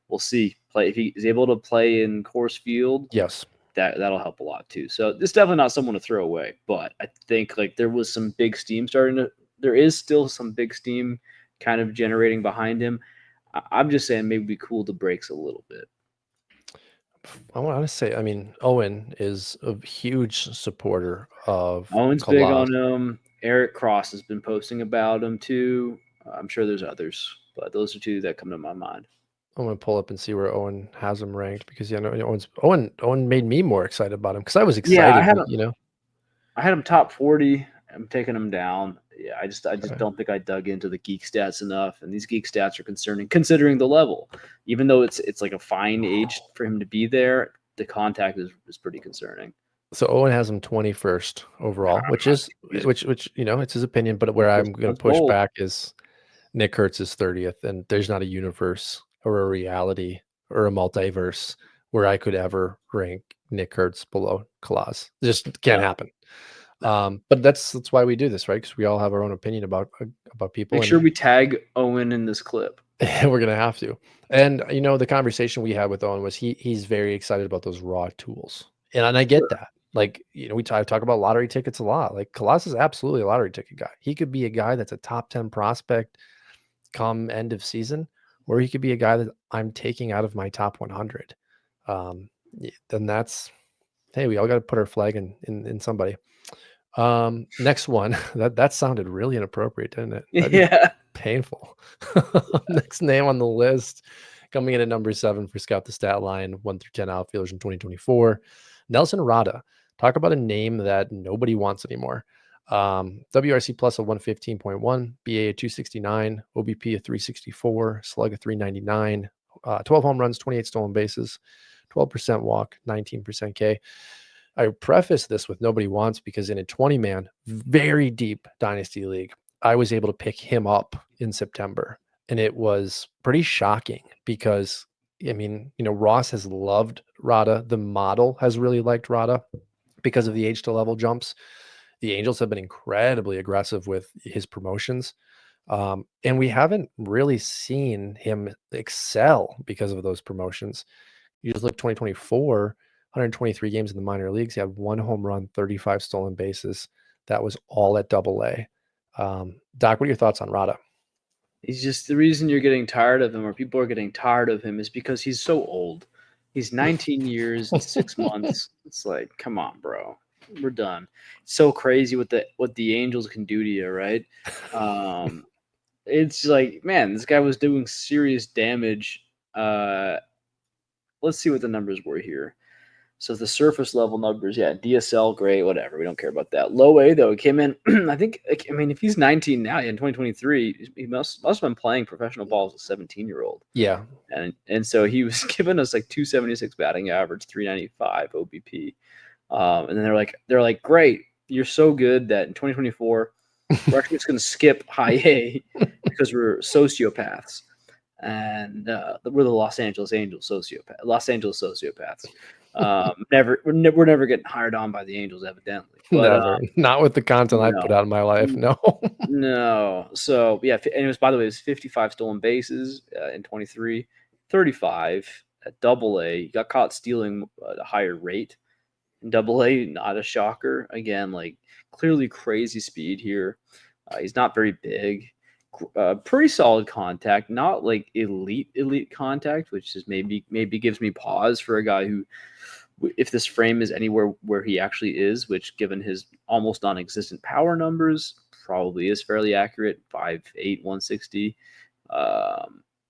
We'll see. Play if he is able to play in Coors Field, Yes. that'll help a lot too. So it's definitely not someone to throw away, but I think like there was some big steam there is still some big steam kind of generating behind him. I'm just saying maybe it'd be cool to brakes a little bit. I want to say, I mean, Owen is a huge supporter of Owen's big Kalaz. on him. Eric Cross has been posting about him too. I'm sure there's others, but those are two that come to my mind. I'm gonna pull up and see where Owen has him ranked because Owen made me more excited about him because I was Yeah, excited, but I had him top 40. I'm taking him down. Yeah, I just okay. don't think I dug into the geek stats enough, and these geek stats are concerning considering the level. Even though it's like a fine age for him to be there, the contact is pretty concerning. So Owen has him 21st overall, which is He's which it's his opinion, but where I'm gonna that's push bold. back is Nick Kurtz is 30th, and there's not a universe or a reality or a multiverse where I could ever rank Nick Kurtz below Kalaz. It just can't No, happen. no. But that's why we do this, right? Because we all have our own opinion about people, Make and sure we tag Owen in this clip. we're gonna have to. And the conversation we had with Owen was he's very excited about those raw tools, and I get Sure. that. Like I talk about lottery tickets a lot. Like Colossus is absolutely a lottery ticket guy. He could be a guy that's a top 10 prospect come end of season, or he could be a guy that I'm taking out of my top 100. Then that's hey, we all got to put our flag in somebody. Next one. That sounded really inappropriate, didn't it? That'd be Yeah. painful. Next name on the list, coming in at number 7 for Scout the Statline 1 through 10 outfielders in 2024. Nelson Rada. Talk about a name that nobody wants anymore. WRC plus a 115.1, BA a 269, OBP a 364, slug a 399, 12 home runs, 28 stolen bases, 12% walk, 19% K. I preface this with nobody wants because in a 20-man, very deep dynasty league, I was able to pick him up in September. And it was pretty shocking because, I mean, Ross has loved Rada. The model has really liked Rada because of the age to level jumps. The Angels have been incredibly aggressive with his promotions. And we haven't really seen him excel because of those promotions. You just look 2024, 123 games in the minor leagues. He had 1 home run, 35 stolen bases. That was all at Double-A. Doc, what are your thoughts on Rada? He's just the reason you're getting tired of him, or people are getting tired of him, is because he's so old. He's 19 years and 6 months. It's like, come on, bro, we're done. It's so crazy what the Angels can do to you, right? It's like, man, this guy was doing serious damage. Let's see what the numbers were here. So the surface level numbers, yeah, DSL, great, whatever. We don't care about that. Low A though, it came in. I think, I mean, if he's 19 now, in 2023, he must have been playing professional ball as a 17-year-old, Yeah. and so he was giving us like 276 batting average, 395 OBP, and then they're like, great, you're so good that in 2024 we're actually just going to skip high A because we're sociopaths. And we're the Los Angeles sociopaths. We're never getting hired on by the Angels, evidently. But Never. Not with the content I put no, out in my life. No. no. So yeah, and it was, by the way, it was 55 stolen bases in 23, 35 at Double-A. He got caught stealing at a higher rate in Double-A. Not a shocker. Again, like clearly crazy speed here. He's not very big. Pretty solid contact, not like elite contact, which is maybe gives me pause for a guy who, if this frame is anywhere where he actually is, which given his almost non-existent power numbers, probably is fairly accurate, 5'8", 160.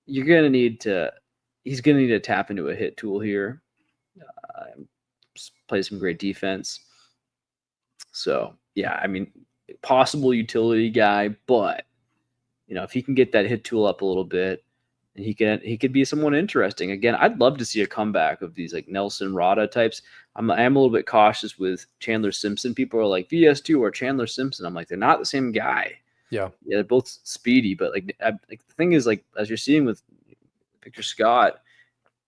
You're gonna need to, he's gonna need to tap into a hit tool here. Play some great defense. So yeah, I mean, possible utility guy, but if he can get that hit tool up a little bit, and he could be someone interesting. Again, I'd love to see a comeback of these like Nelson Rada types. I am a little bit cautious with Chandler Simpson. People are like VS2 or Chandler Simpson. I'm like, they're not the same guy. Yeah. Yeah, they're both speedy, but like the thing is, like, as you're seeing with Victor Scott,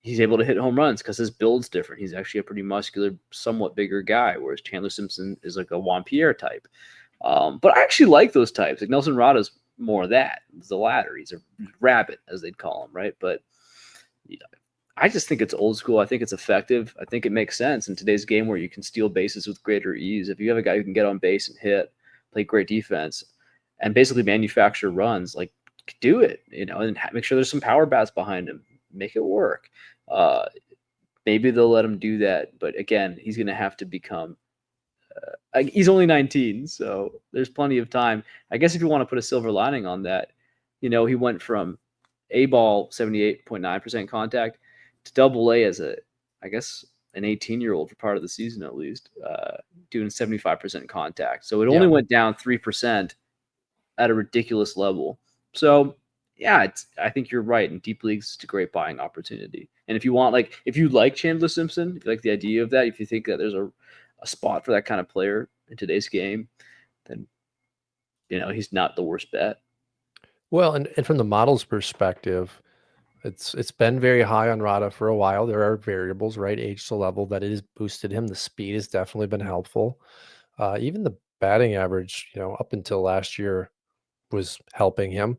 he's able to hit home runs because his build's different. He's actually a pretty muscular, somewhat bigger guy, whereas Chandler Simpson is like a Juan Pierre type. But I actually like those types. Like Nelson Rada's more of that. It's the latter. He's a rabbit, as they'd call him, right? But I just think it's old school. I think it's effective. I think it makes sense in today's game where you can steal bases with greater ease. If you have a guy who can get on base and hit, play great defense, and basically manufacture runs, like, do it, and make sure there's some power bats behind him. Make it work. Maybe they'll let him do that. But again, he's going to have to become he's only 19, so there's plenty of time. I guess if you want to put a silver lining on that, he went from A ball 78.9% contact to Double-A as I guess an 18-year-old for part of the season at least, doing 75% contact. So it only went down 3% at a ridiculous level. So yeah, I think you're right. In deep leagues, it's a great buying opportunity. And if you like Chandler Simpson, if you like the idea of that, if you think that there's a spot for that kind of player in today's game, then he's not the worst bet. Well, and from the model's perspective, it's been very high on Rada for a while. There are variables, right? Age to level that it has boosted him. The speed has definitely been helpful. Even the batting average, up until last year was helping him.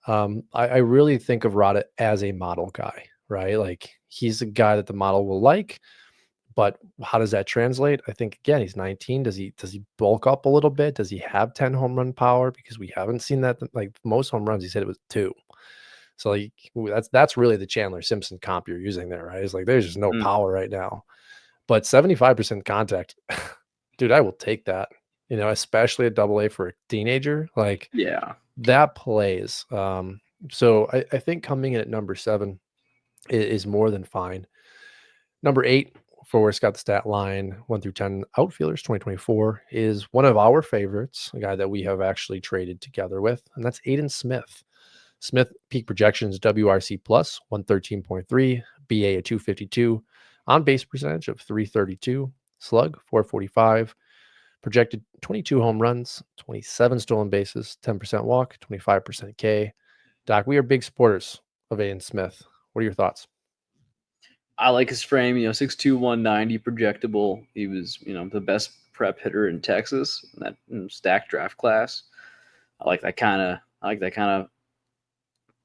I really think of Rada as a model guy, right? Like he's a guy that the model will like. But how does that translate? I think again, he's 19. Does he bulk up a little bit? Does he have 10 home run power? Because we haven't seen that. Like most home runs, he said it was 2. So like that's really the Chandler Simpson comp you're using there, right? It's like there's just no power right now. But 75% contact, dude, I will take that. Especially at Double-A for a teenager. Like Yeah, that plays. So I think coming in at number 7 is more than fine. Number 8 for Scout the Statline 1 through 10 Outfielders 2024 is one of our favorites, a guy that we have actually traded together with, and that's Aiden Smith. Smith peak projections WRC plus 113.3, BA at 252, on base percentage of 332, slug 445, projected 22 home runs, 27 stolen bases, 10% walk, 25% K. Doc, we are big supporters of Aiden Smith. What are your thoughts? I like his frame. 6'2", 190 projectable. He was the best prep hitter in Texas in that stacked draft class. I like that kind of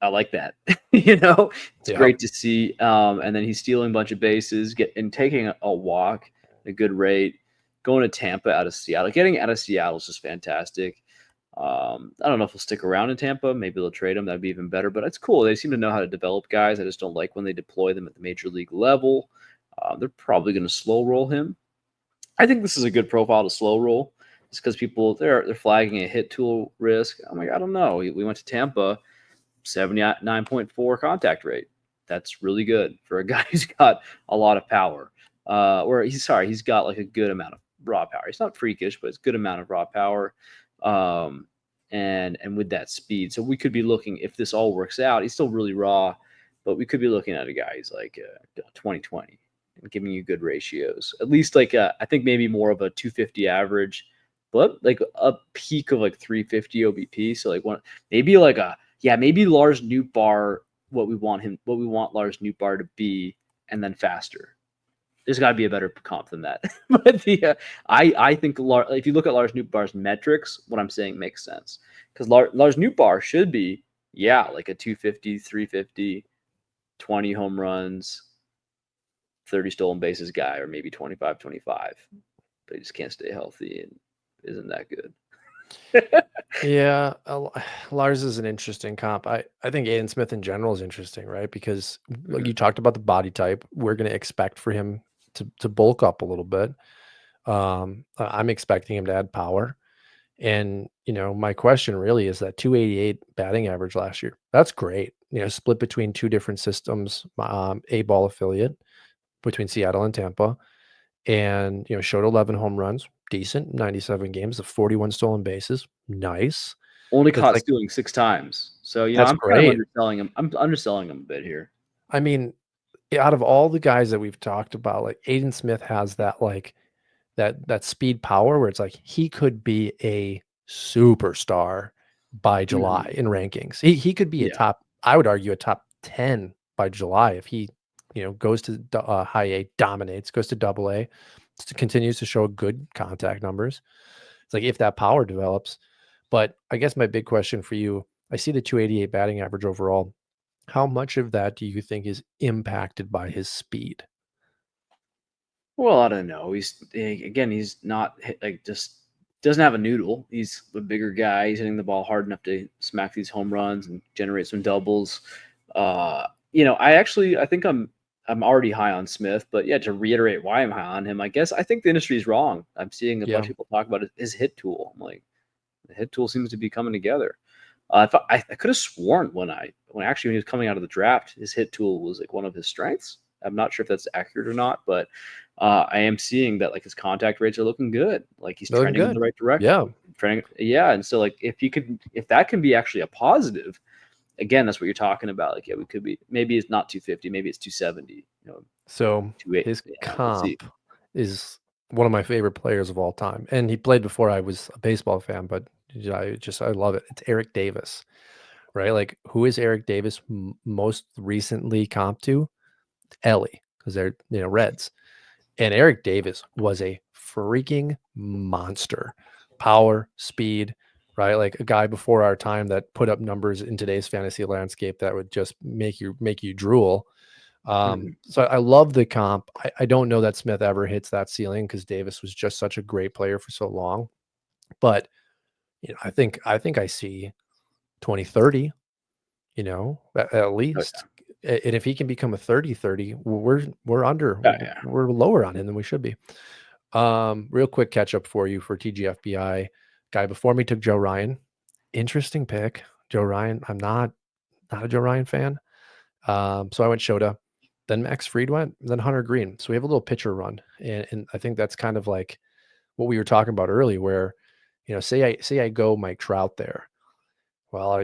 I like that. It's Yeah. great to see. And then he's stealing a bunch of bases, taking a walk, a good rate, going to Tampa out of Seattle. Getting out of Seattle is just fantastic. I don't know if he'll stick around in Tampa. Maybe they'll trade him. That'd be even better. But it's cool. They seem to know how to develop guys. I just don't like when they deploy them at the major league level. They're probably going to slow roll him. I think this is a good profile to slow roll, just because people they're flagging a hit tool risk. I'm like, I don't know. We went to Tampa, 79.4 contact rate. That's really good for a guy who's got a lot of power. He's got like a good amount of raw power. He's not freakish, but it's a good amount of raw power. And with that speed. So we could be looking, if this all works out, he's still really raw, but we could be looking at a guy who's like 2020 and giving you good ratios. At least like I think maybe more of a 250 average, but like a peak of like 350 OBP. So like maybe Lars Nootbaar, what we want Lars Nootbaar to be, and then faster. There's got to be a better comp than that. But I think if you look at Lars Nootbaar's metrics, what I'm saying makes sense, because Lars Nootbaar should be like a 250, 350, 20 home runs, 30 stolen bases guy, or maybe 25, 25. But he just can't stay healthy and isn't that good. Yeah, Lars is an interesting comp. I think Aiden Smith in general is interesting, right? Because you talked about the body type. We're going to expect for him to bulk up a little bit. I'm expecting him to add power. And, my question really is that 288 batting average last year. That's great. Split between two different systems, A ball affiliate between Seattle and Tampa. And, showed 11 home runs, decent, 97 games, of 41 stolen bases. Nice. Only That's caught stealing 6 times. So, that's I'm kind of great. underselling him. I'm underselling him a bit here. I mean, out of all the guys that we've talked about, like Aiden Smith has that like that speed power where it's like he could be a superstar by July in rankings. He could be Yeah. I would argue a top 10 by July if he, goes to high A, dominates, goes to double A, continues to show good contact numbers. It's like if that power develops. But I guess my big question for you, I see the 288 batting average overall. How much of that do you think is impacted by his speed? Well, I don't know. He's not just doesn't have a noodle. He's a bigger guy. He's hitting the ball hard enough to smack these home runs and generate some doubles. I think I'm already high on Smith, but yeah, to reiterate why I'm high on him, I guess I think the industry is wrong. I'm seeing a bunch of people talk about his hit tool. I'm like, the hit tool seems to be coming together. I could have sworn when he was coming out of the draft, his hit tool was like one of his strengths. I'm not sure if that's accurate or not, but I am seeing that like his contact rates are looking good. Like he's They're looking trending in good. the right direction. Yeah. Yeah. And so like if that can be actually a positive, again, that's what you're talking about. Like, yeah, we could be, maybe it's not 250, maybe it's 270. So 28. his Yeah, we'll see. comp is one of my favorite players of all time. And he played before I was a baseball fan, but I love it. It's Eric Davis, right? Like who is Eric Davis most recently comp to? Ellie, because they're, Reds. And Eric Davis was a freaking monster. Power, speed, right? Like a guy before our time that put up numbers in today's fantasy landscape that would just make you drool. So I love the comp. I don't know that Smith ever hits that ceiling because Davis was just such a great player for so long. But I think I see 2030, at Oh, least. And if he can become a 30-30, yeah. we're lower on him than we should be. Real quick catch up for you for TGFBI. Guy before me took Joe Ryan. Interesting pick. Joe Ryan. I'm not a Joe Ryan fan. So I went Shota, then Max Fried went, then Hunter Green. So we have a little pitcher run. And I think that's kind of like what we were talking about early, where, say I go Mike Trout there. Well,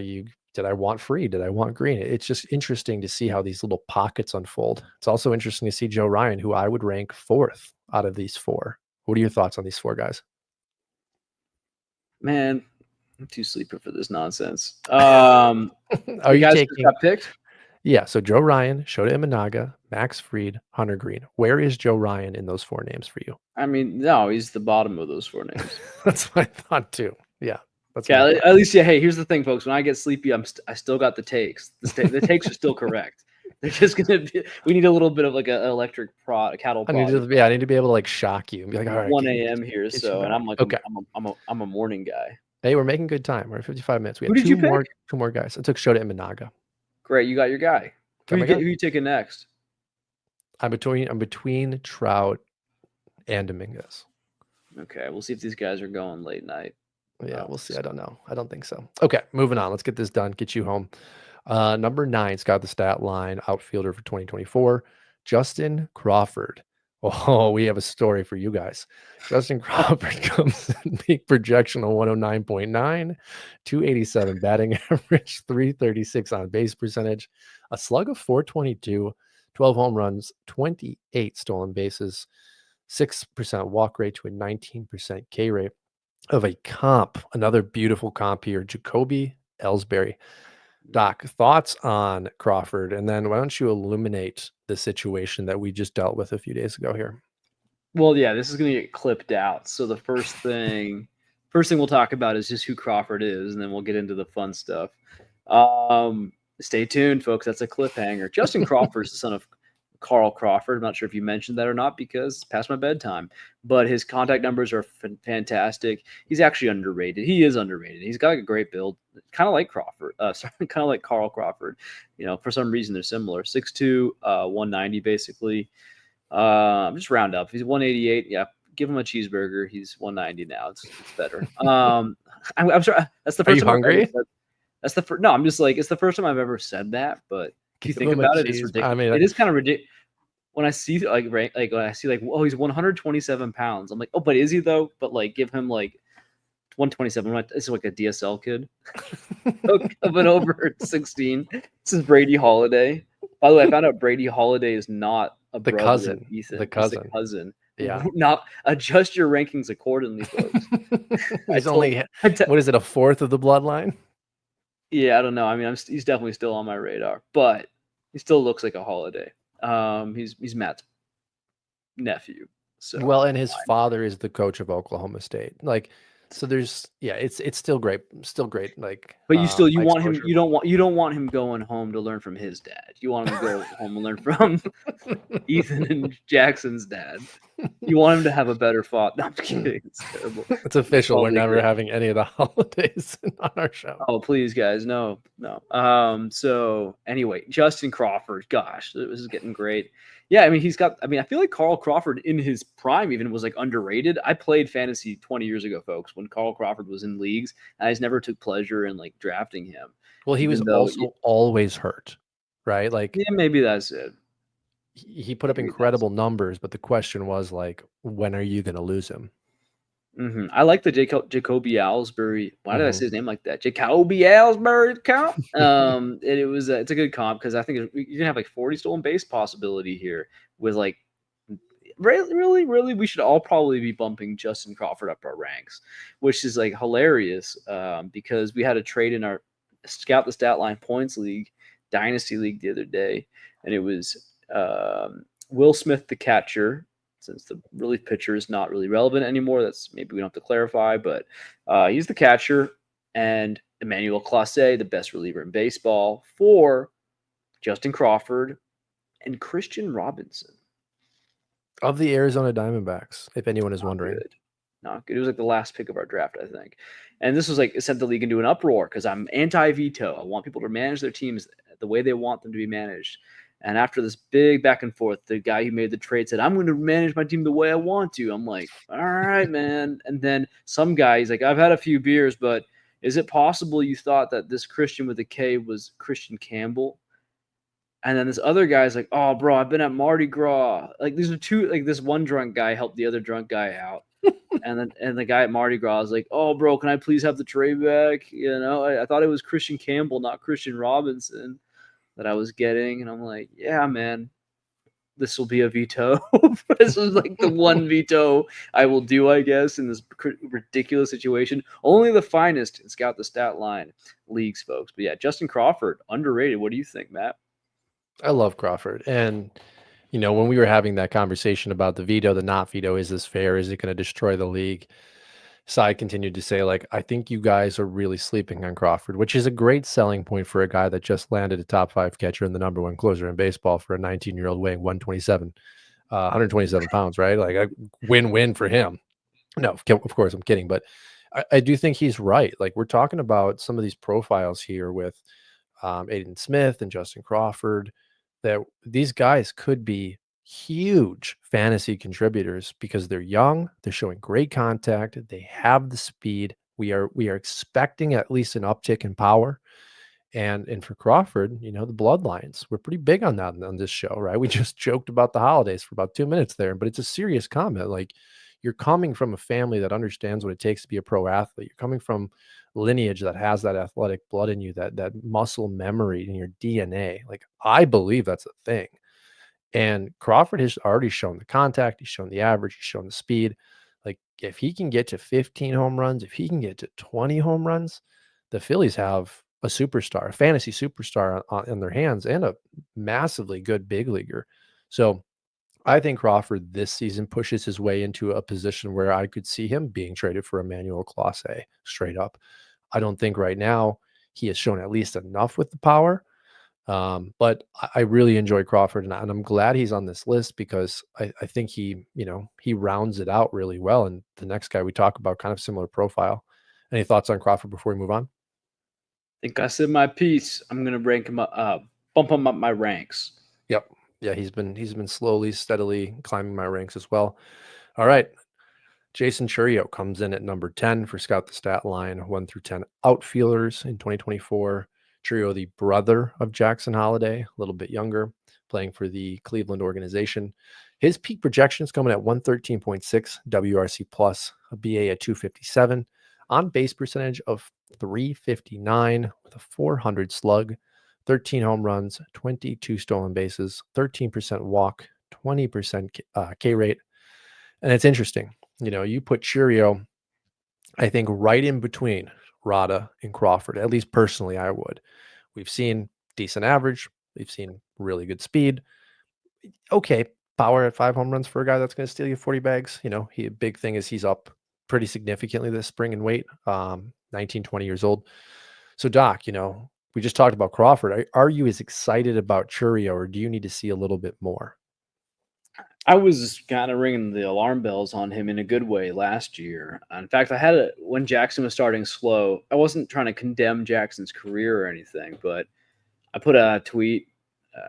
did I want Fried? Did I want Green? It's just interesting to see how these little pockets unfold. It's also interesting to see Joe Ryan, who I would rank fourth out of these four. What are your thoughts on these four guys? Man, I'm too sleepy for this nonsense. Are The you guys just taking? got picked. Yeah, so Joe Ryan, Shota Imanaga, Max Fried, Hunter Green. Where is Joe Ryan in those four names for you? I mean, no, he's the bottom of those four names. That's what I thought too. Yeah. That's Yeah, my at least yeah. Hey, here's the thing, folks. When I get sleepy, I still got the takes. The takes are still correct. They're just gonna be. We need a little bit of like an electric prod, a cattle prod. I need to be able to like shock you and be like, all right, 1 a.m. here, get you so and back. I'm like Okay. I'm a morning guy. Hey, we're making good time. We're at 55 minutes. We Who have did you pick? two more guys. I took Shota Imanaga. Great, you got your guy. Got my guy. Who you taking next? I'm between Trout and Dominguez. Okay, we'll see if these guys are going late night. Yeah, we'll see. I don't know. I don't think so. Okay, moving on. Let's get this done. Get you home. Number 9, Scout the Statline Outfielder for 2024, Justin Crawford. Oh, we have a story for you guys. Justin Crawford comes in peak projection of 109.9, 287 batting average, 336 on base percentage, a slug of 422, 12 home runs, 28 stolen bases, 6% walk rate to a 19% K rate of a comp. Another beautiful comp here, Jacoby Ellsbury. Doc, thoughts on Crawford, and then why don't you illuminate the situation that we just dealt with a few days ago here? Well, yeah, this is gonna get clipped out. So the first thing we'll talk about is just who Crawford is, and then we'll get into the fun stuff. Stay tuned, folks. That's a cliffhanger. Justin Crawford is the son of Carl Crawford. I'm not sure if you mentioned that or not because it's past my bedtime, but his contact numbers are fantastic. He's actually underrated. He is underrated. He's got like a great build, kind of like Crawford. Kind of like Carl Crawford. You know, for some reason they're similar. 6'2", 190 basically. Just round up. If he's 188, yeah, give him a cheeseburger. He's 190 now. It's better. I'm sure that's the Are first you time I've ever hungry? said. That's the first. No, I'm just like it's the first time I've ever said that. But if you Give think him a about it, it's cheese. I ridiculous. mean, It is kind of ridiculous. When I see like when I see like oh he's 127 pounds, I'm like oh but is he though? But like give him like 127. This is like a DSL kid. But over 16. This is Brady Holiday. By the way, I found out Brady Holiday is not a the brother of cousin. Ethan. The He's the cousin. cousin. Yeah. Not adjust your rankings accordingly, folks. He's only what is it, a fourth of the bloodline? Yeah, I don't know. I mean, he's definitely still on my radar, but he still looks like a Holiday. He's Matt's nephew. So Well, and his father is the coach of Oklahoma State. Like, so there's it's still great, like but you high want him exposure. you don't want him going home to learn from his dad. You want him to go home and learn from Ethan and Jackson's dad. You want him to have a better father. No, I'm kidding. It's terrible. It's official. We're Probably never great. having any of the holidays on our show. Oh, please, guys, no. So anyway, Justin Crawford, gosh, this is getting great. Yeah, I mean, I feel like Carl Crawford in his prime even was like underrated. I played fantasy 20 years ago, folks, when Carl Crawford was in leagues, and I just never took pleasure in like drafting him. Well, he was Even though, also always hurt, right? Like yeah, maybe that's it. he put up Maybe that's incredible numbers, but the question was like, when are you going to lose him? I like the Jacoby Ellsbury. Why did I Mhm. say his name like that? Jacoby Ellsbury comp. It's a good comp because I think you're gonna have like 40 stolen base possibility here with like really we should all probably be bumping Justin Crawford up our ranks, which is like hilarious because we had a trade in our Scout the Statline Points League Dynasty League the other day, and it was Will Smith the catcher since the relief pitcher is not really relevant anymore. That's maybe we don't have to clarify, but he's the catcher, and Emmanuel Clase, the best reliever in baseball, for Justin Crawford and Christian Robinson. Of the Arizona Diamondbacks, if anyone is wondering. Good. Not good. It was like the last pick of our draft, I think. And this was like it sent the league into an uproar because I'm anti-veto. I want people to manage their teams the way they want them to be managed. And after this big back and forth, the guy who made the trade said, I'm going to manage my team the way I want to. I'm like, all right, man. And then some guy, he's like, I've had a few beers, but is it possible you thought that this Christian with a K was Christian Campbell? And then this other guy's like, oh, bro, I've been at Mardi Gras. Like, these are two, like, this one drunk guy helped the other drunk guy out. And the guy at Mardi Gras is like, oh, bro, can I please have the trade back? You know, I thought it was Christian Campbell, not Christian Robinson that I was getting. And I'm like, yeah, man, this will be a veto. This is like the one veto I will do, I guess, in this ridiculous situation. Only the finest in Scout the Stat Line leagues, folks. But yeah, Justin Crawford, underrated. What do you think, Matt? I love Crawford. And, when we were having that conversation about the veto, the not veto, is this fair? Is it going to destroy the league? Cy continued to say, like, I think you guys are really sleeping on Crawford, which is a great selling point for a guy that just landed a top 5 catcher and the number 1 closer in baseball for a 19-year-old weighing 127 pounds, right? Like a win-win for him. No, of course, I'm kidding, but I do think he's right. Like, we're talking about some of these profiles here with Aiden Smith and Justin Crawford, that these guys could be huge fantasy contributors because they're young, they're showing great contact, they have the speed. We are expecting at least an uptick in power. And for Crawford, the bloodlines, we're pretty big on that on this show, right? We just joked about the holidays for about 2 minutes there, but it's a serious comment. Like, you're coming from a family that understands what it takes to be a pro athlete. You're coming from lineage that has that athletic blood in you, that muscle memory in your DNA. Like, I believe that's a thing. And Crawford has already shown the contact, he's shown the average, he's shown the speed. Like, if he can get to 15 home runs, if he can get to 20 home runs, the Phillies have a superstar, a fantasy superstar in their hands, and a massively good big leaguer. So I think Crawford this season pushes his way into a position where I could see him being traded for Emmanuel Clase straight up. I don't think right now he has shown at least enough with the power. But I really enjoy Crawford, and I'm glad he's on this list because I think he rounds it out really well. And the next guy we talk about, kind of similar profile. Any thoughts on Crawford before we move on? I think I said my piece. I'm gonna rank him up, bump him up my ranks. Yep. Yeah, he's been slowly, steadily climbing my ranks as well. All right. Jasson Chourio comes in at number 10 for Scout the Statline 1 through 10 outfielders in 2024. Chourio, the brother of Jackson Holiday, a little bit younger, playing for the Cleveland organization. His peak projections coming at 113.6 WRC plus, a BA at 257, on base percentage of 359 with a 400 slug, 13 home runs, 22 stolen bases, 13% walk, 20% K rate. And it's interesting. You put Chourio, I think, right in between Rada and Crawford. At least personally, I would. We've seen decent average. We've seen really good speed. Okay, power at 5 home runs for a guy that's going to steal you 40 bags. Big thing is he's up pretty significantly this spring in weight, 19, 20 years old. So, Doc, we just talked about Crawford. Are you as excited about Chourio, or do you need to see a little bit more? I was kind of ringing the alarm bells on him in a good way last year. In fact, I had it when Jackson was starting slow. I wasn't trying to condemn Jackson's career or anything, but I put a tweet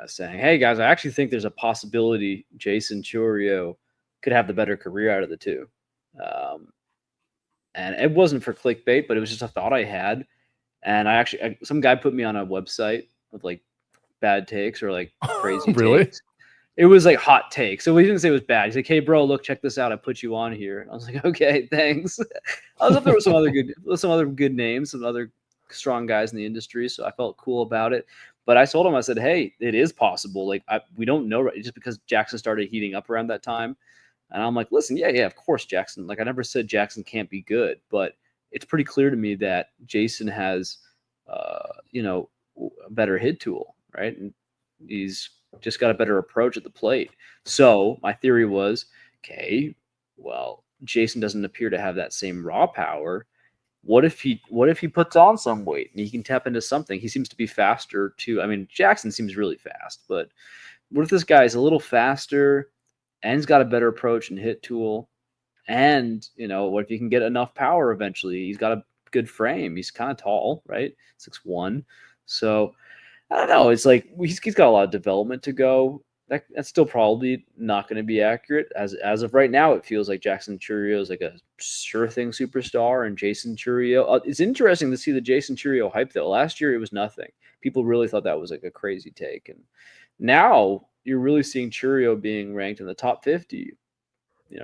saying, "Hey guys, I actually think there's a possibility Jasson Chourio could have the better career out of the two." Um, and it wasn't for clickbait, but it was just a thought I had. And some guy put me on a website with like bad takes or like crazy Really? takes. It was like hot take. So he didn't say it was bad. He's like, "Hey, bro, look, check this out. I put you on here." And I was like, "Okay, thanks." I was up there with some other good names, some other strong guys in the industry. So I felt cool about it. But I told him, I said, "Hey, it is possible. Like, we don't know just because Jackson started heating up around that time." And I'm like, "Listen, yeah, of course, Jackson. Like, I never said Jackson can't be good, but it's pretty clear to me that Jasson has, a better hit tool, right? And he's just got a better approach at the plate." So my theory was, okay, well, Jasson doesn't appear to have that same raw power. What if he puts on some weight and he can tap into something? He seems to be faster too. I mean, Jackson seems really fast, but what if this guy is a little faster and he's got a better approach and hit tool? And what if he can get enough power eventually? He's got a good frame. He's kind of tall, right? 6'1". So I don't know. It's like he's got a lot of development to go. That's still probably not going to be accurate as of right now. It feels like Jackson Chourio is like a sure thing superstar, and Jasson Chourio. It's interesting to see the Jasson Chourio hype though. Last year it was nothing. People really thought that was like a crazy take, and now you're really seeing Chourio being ranked in the top 50.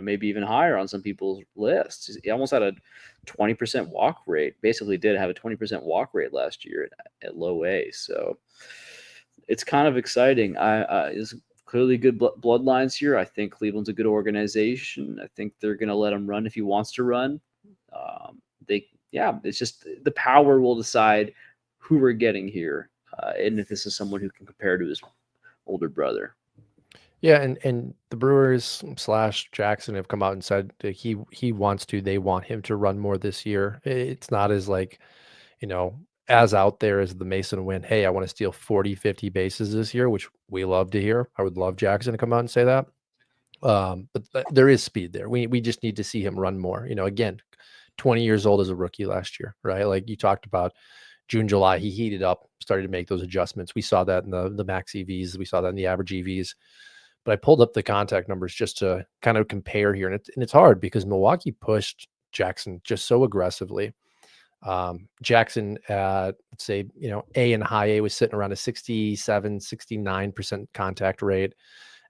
Maybe even higher on some people's lists. He almost had a 20% walk rate. Basically, did have a 20% walk rate last year at low A. So it's kind of exciting. There's clearly good bloodlines here. I think Cleveland's a good organization. I think they're going to let him run if he wants to run. It's just the power will decide who we're getting here, and if this is someone who can compare to his older brother. Yeah, and the Brewers slash Jackson have come out and said that he wants to. They want him to run more this year. It's not as like, you know, as out there as the Mason win. Hey, I want to steal 40, 50 bases this year, which we love to hear. I would love Jackson to come out and say that. But there is speed there. We just need to see him run more. You know, again, 20 years old as a rookie last year, right? Like you talked about June, July, he heated up, started to make those adjustments. We saw that in the max EVs, we saw that in the average EVs. But I pulled up the contact numbers just to kind of compare here, and it's hard because Milwaukee pushed Jackson just so aggressively. Jackson at, let's say, A and high A was sitting around a 67, 69% contact rate,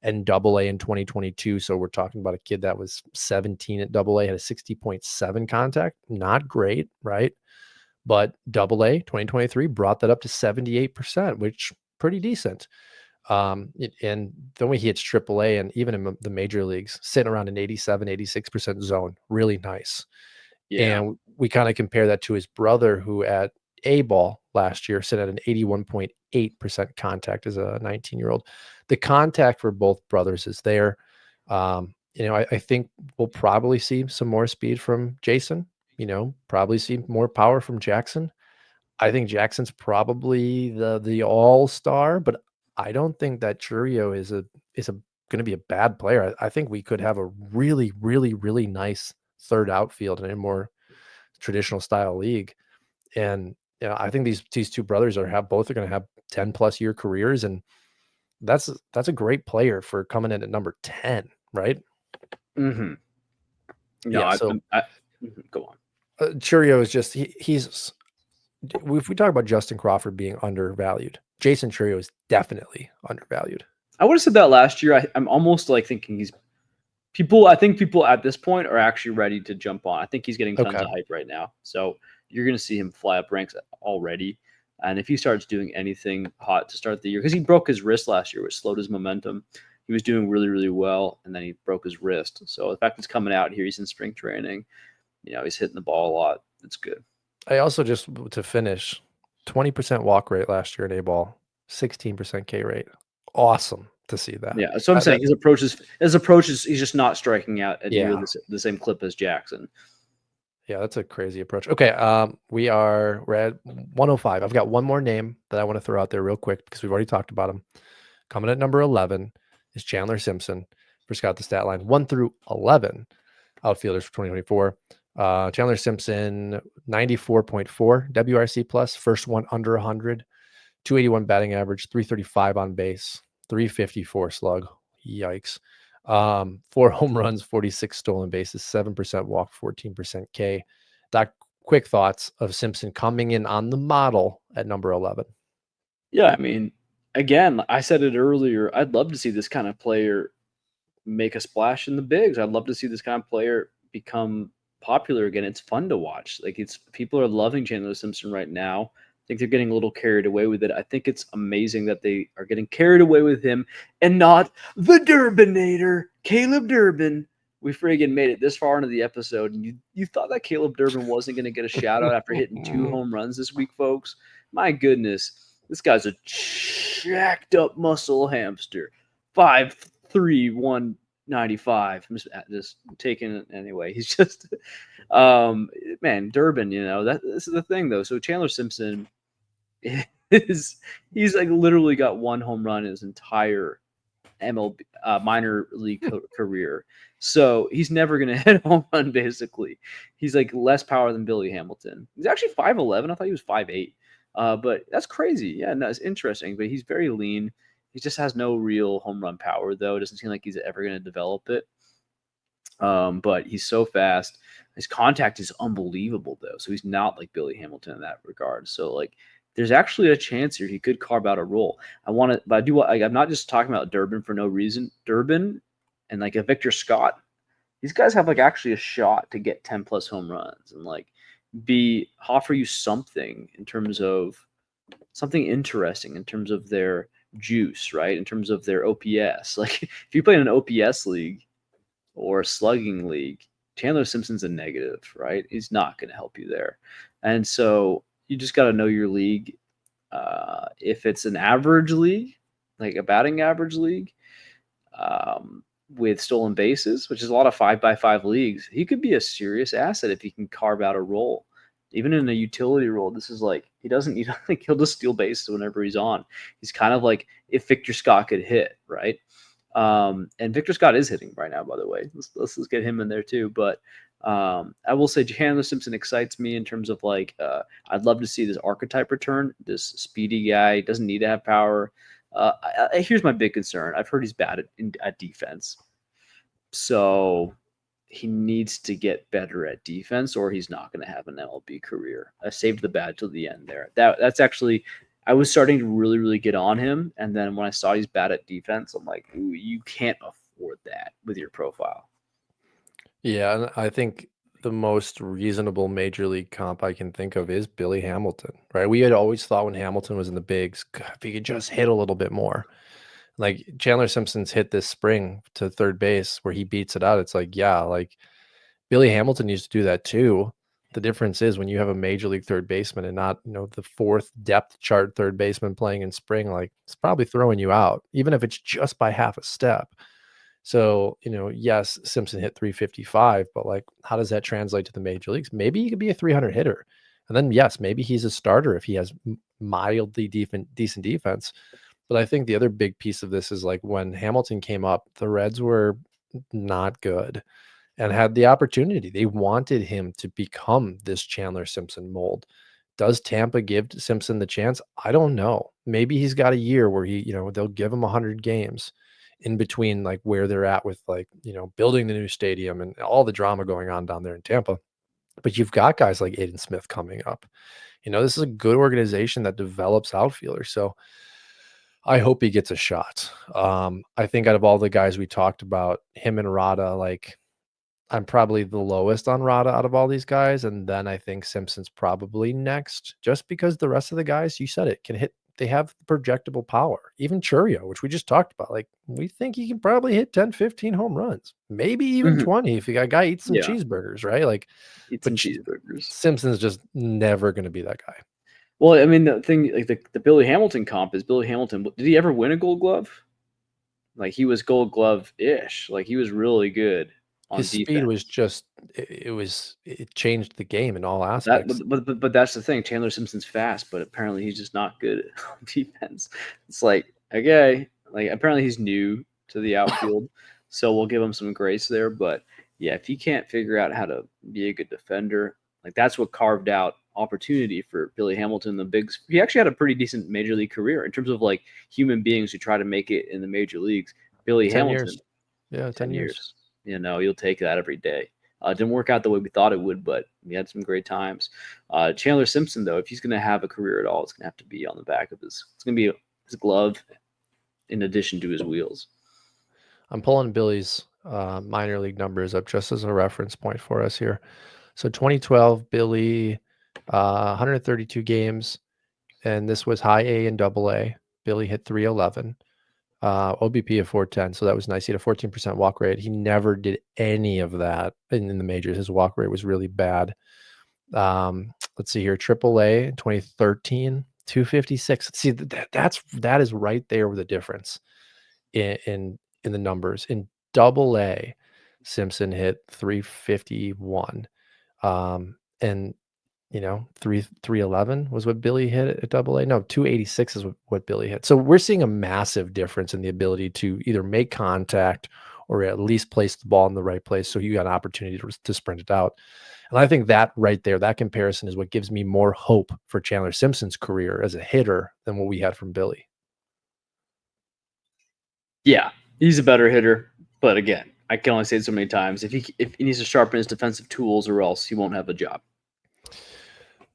and double A in 2022. So we're talking about a kid that was 17 at double A, had a 60.7 contact. Not great, right? But double A 2023 brought that up to 78%, which pretty decent. And then when he hits triple A and even in the major leagues, sitting around an 87, 86% zone, really nice. Yeah. And we kind of compare that to his brother, who at A ball last year sit at an 81.8% contact as a 19-year-old. The contact for both brothers is there. I think we'll probably see some more speed from Jasson, probably see more power from Jackson. I think Jackson's probably the all-star, but I don't think that Churio is going to be a bad player. I think we could have a really, really, really nice third outfield in a more traditional style league. And I think these two brothers both are going to have 10 plus year careers, and that's a great player for coming in at number 10, right? Mm-hmm. No, Yeah. So go on. Churio is just he's if we talk about Justin Crawford being undervalued, Jason Churio is definitely undervalued. I would have said that last year. I'm almost like thinking he's people. I think people at this point are actually ready to jump on. I think he's getting tons Okay. of hype right now. So you're going to see him fly up ranks already. And if he starts doing anything hot to start the year, because he broke his wrist last year, which slowed his momentum. He was doing really, really well, and then he broke his wrist. So the fact he's coming out here, he's in spring training. He's hitting the ball a lot. It's good. I also just to finish 20% walk rate last year in A ball, 16% K rate. Awesome to see that. Yeah, so I'm saying his approach is he's just not striking out at nearly Yeah. the same clip as Jackson. Yeah, that's a crazy approach. Okay, we're at 105. I've got one more name that I want to throw out there real quick because we've already talked about him. Coming at number 11 is Chandler Simpson for Scout the Statline. 1 through 11 outfielders for 2024. Chandler Simpson, 94.4 WRC plus, first one under 100, 281 batting average, 335 on base, 354 slug. Yikes. 4 home runs, 46 stolen bases, 7% walk, 14% K. Doc, quick thoughts of Simpson coming in on the model at number 11. Yeah, I mean, again, I said it earlier. I'd love to see this kind of player make a splash in the bigs. I'd love to see this kind of player become popular again. It's fun to watch. Like people are loving Chandler Simpson right now. I think they're getting a little carried away with it. I think it's amazing that they are getting carried away with him and not the Durbinator, Caleb Durbin. We friggin' made it this far into the episode, and you thought that Caleb Durbin wasn't going to get a shout out after hitting 2 home runs this week, folks? My goodness, this guy's a jacked up muscle hamster. 5'3", 195. I'm just taking it anyway. He's just, man, Durbin. This is the thing though. So Chandler Simpson he's like literally got 1 home run in his entire MLB minor league career. So he's never going to hit a home run. Basically, he's like less power than Billy Hamilton. He's actually 5'11". I thought he was 5'8". But that's crazy. Yeah, no, it's interesting. But he's very lean. He just has no real home run power, though. It doesn't seem like he's ever going to develop it. But he's so fast. His contact is unbelievable, though. So he's not like Billy Hamilton in that regard. So like, there's actually a chance here he could carve out a role. But I do. I'm not just talking about Durbin for no reason. Durbin and like a Victor Scott. These guys have like actually a shot to get 10 plus home runs and like offer you something in terms of something interesting in terms of their juice, right? In terms of their OPS. Like if you play in an OPS league or a slugging league, Chandler Simpson's a negative, right? He's not going to help you there. And so you just got to know your league. If it's an average league, like a batting average league, with stolen bases, which is a lot of 5x5 leagues. He could be a serious asset if he can carve out a role, even in a utility role. This is like he doesn't. You know, like he'll just steal bases whenever he's on. He's kind of like if Victor Scott could hit, right? And Victor Scott is hitting right now, by the way. Let's get him in there too. But I will say Chandler Simpson excites me in terms of like I'd love to see this archetype return. This speedy guy doesn't need to have power. Here's my big concern. I've heard he's bad at defense, so he needs to get better at defense, or he's not going to have an MLB career. I saved the bad till the end there. That's actually I was starting to really get on him, and then when I saw he's bad at defense, I'm like, ooh, you can't afford that with your profile. Yeah, and I think the most reasonable major league comp I can think of is Billy Hamilton, right? We had always thought when Hamilton was in the bigs, God, if he could just hit a little bit more. Like Chandler Simpson's hit this spring to third base where he beats it out. It's like, yeah, like Billy Hamilton used to do that too. The difference is when you have a major league third baseman and not, the fourth depth chart third baseman playing in spring, like it's probably throwing you out, even if it's just by half a step. So, yes, Simpson hit 355, but like, how does that translate to the major leagues? Maybe he could be a 300 hitter. And then, yes, maybe he's a starter if he has mildly decent defense. But I think the other big piece of this is like when Hamilton came up, the Reds were not good and had the opportunity. They wanted him to become this Chandler Simpson mold. Does Tampa give Simpson the chance? I don't know. Maybe he's got a year where they'll give him 100 games in between, like where they're at with like, building the new stadium and all the drama going on down there in Tampa. But you've got guys like Aiden Smith coming up. This is a good organization that develops outfielders. So I hope he gets a shot. I think out of all the guys we talked about, him and Rada, like I'm probably the lowest on Rada out of all these guys. And then I think Simpson's probably next, just because the rest of the guys, you said it, can hit. They have projectable power. Even Churio, which we just talked about, like we think he can probably hit 10, 15 home runs, maybe even Mhm. 20 if a guy eats some Yeah, cheeseburgers, right? Like, eat but some cheeseburgers. Simpson's just never going to be that guy. Well, I mean, the thing, like the Billy Hamilton comp is Billy Hamilton. Did he ever win a Gold Glove? Like he was Gold Glove ish. Like he was really good on His speed was defense. just, it changed the game in all That, aspects. but that's the thing. Chandler Simpson's fast, but apparently he's just not good on defense. It's like okay, like apparently he's new to the outfield, so we'll give him some grace there. But yeah, if he can't figure out how to be a good defender, like that's what carved out opportunity for Billy Hamilton. The bigs, he actually had a pretty decent major league career in terms of like human beings who try to make it in the major leagues. Billy 10 years. Hamilton, Yeah, 10 10 years. years. You'll take that every day. It didn't work out the way we thought it would, but we had some great times. Chandler Simpson, though, if he's going to have a career at all, it's going to have to be on the back of his. It's going to be his glove, in addition to his wheels. I'm pulling Billy's minor league numbers up just as a reference point for us here. So 2012, Billy, 132 games, and this was high A and double A. Billy hit 311, OBP of 410. So that was nice. He had a 14% walk rate. He never did any of that in the majors. His walk rate was really bad. Let's see here. Triple A in 2013, 256. See, that is right there with the difference in the numbers. In double A, Simpson hit 351. And 311 was what Billy hit at double A. No, 286 is what Billy hit. So we're seeing a massive difference in the ability to either make contact or at least place the ball in the right place. So you got an opportunity to sprint it out. And I think that right there, that comparison is what gives me more hope for Chandler Simpson's career as a hitter than what we had from Billy. Yeah, he's a better hitter, but again, I can only say it so many times. If he needs to sharpen his defensive tools, or else he won't have a job.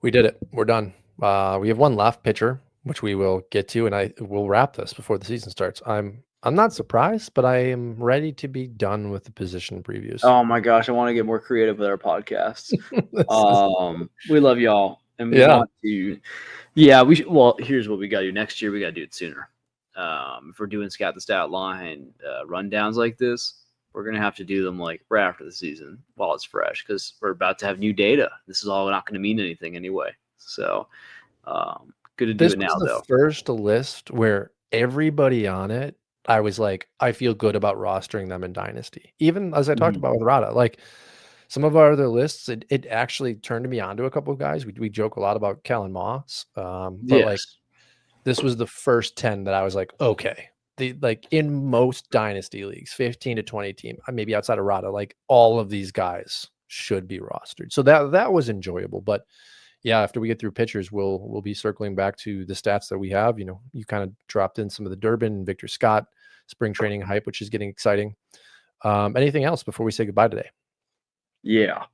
We did it. We're done. We have one left pitcher, which we will get to, and I will wrap this before the season starts. I'm not surprised, but I am ready to be done with the position previews. Oh my gosh, I want to get more creative with our podcasts. We love y'all, and we Yeah. want to. Yeah, we should. Well, here's what we got to do next year. We got to do it sooner. If we're doing Scout the Statline rundowns like this, we're gonna have to do them like right after the season while it's fresh, because we're about to have new data. This is all not going to mean anything anyway. So, good to do This it was now, the though. first list where everybody on it I was like, I feel good about rostering them in Dynasty. Even as I talked Mhm. about with Rada, like some of our other lists, it actually turned me on to a couple of guys. We joke a lot about Kellen Moss, but like Yes. this was the first 10 that I was like, okay. Like in most Dynasty leagues, 15 to 20 team, maybe outside of Rada, like all of these guys should be rostered. So that was enjoyable. But yeah, after we get through pitchers, we'll be circling back to the stats that we have. You know, you kind of dropped in some of the Durbin, Victor Scott, spring training hype, which is getting exciting. Anything else before we say goodbye today? Yeah.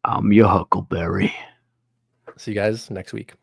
I'm your Huckleberry. See you guys next week.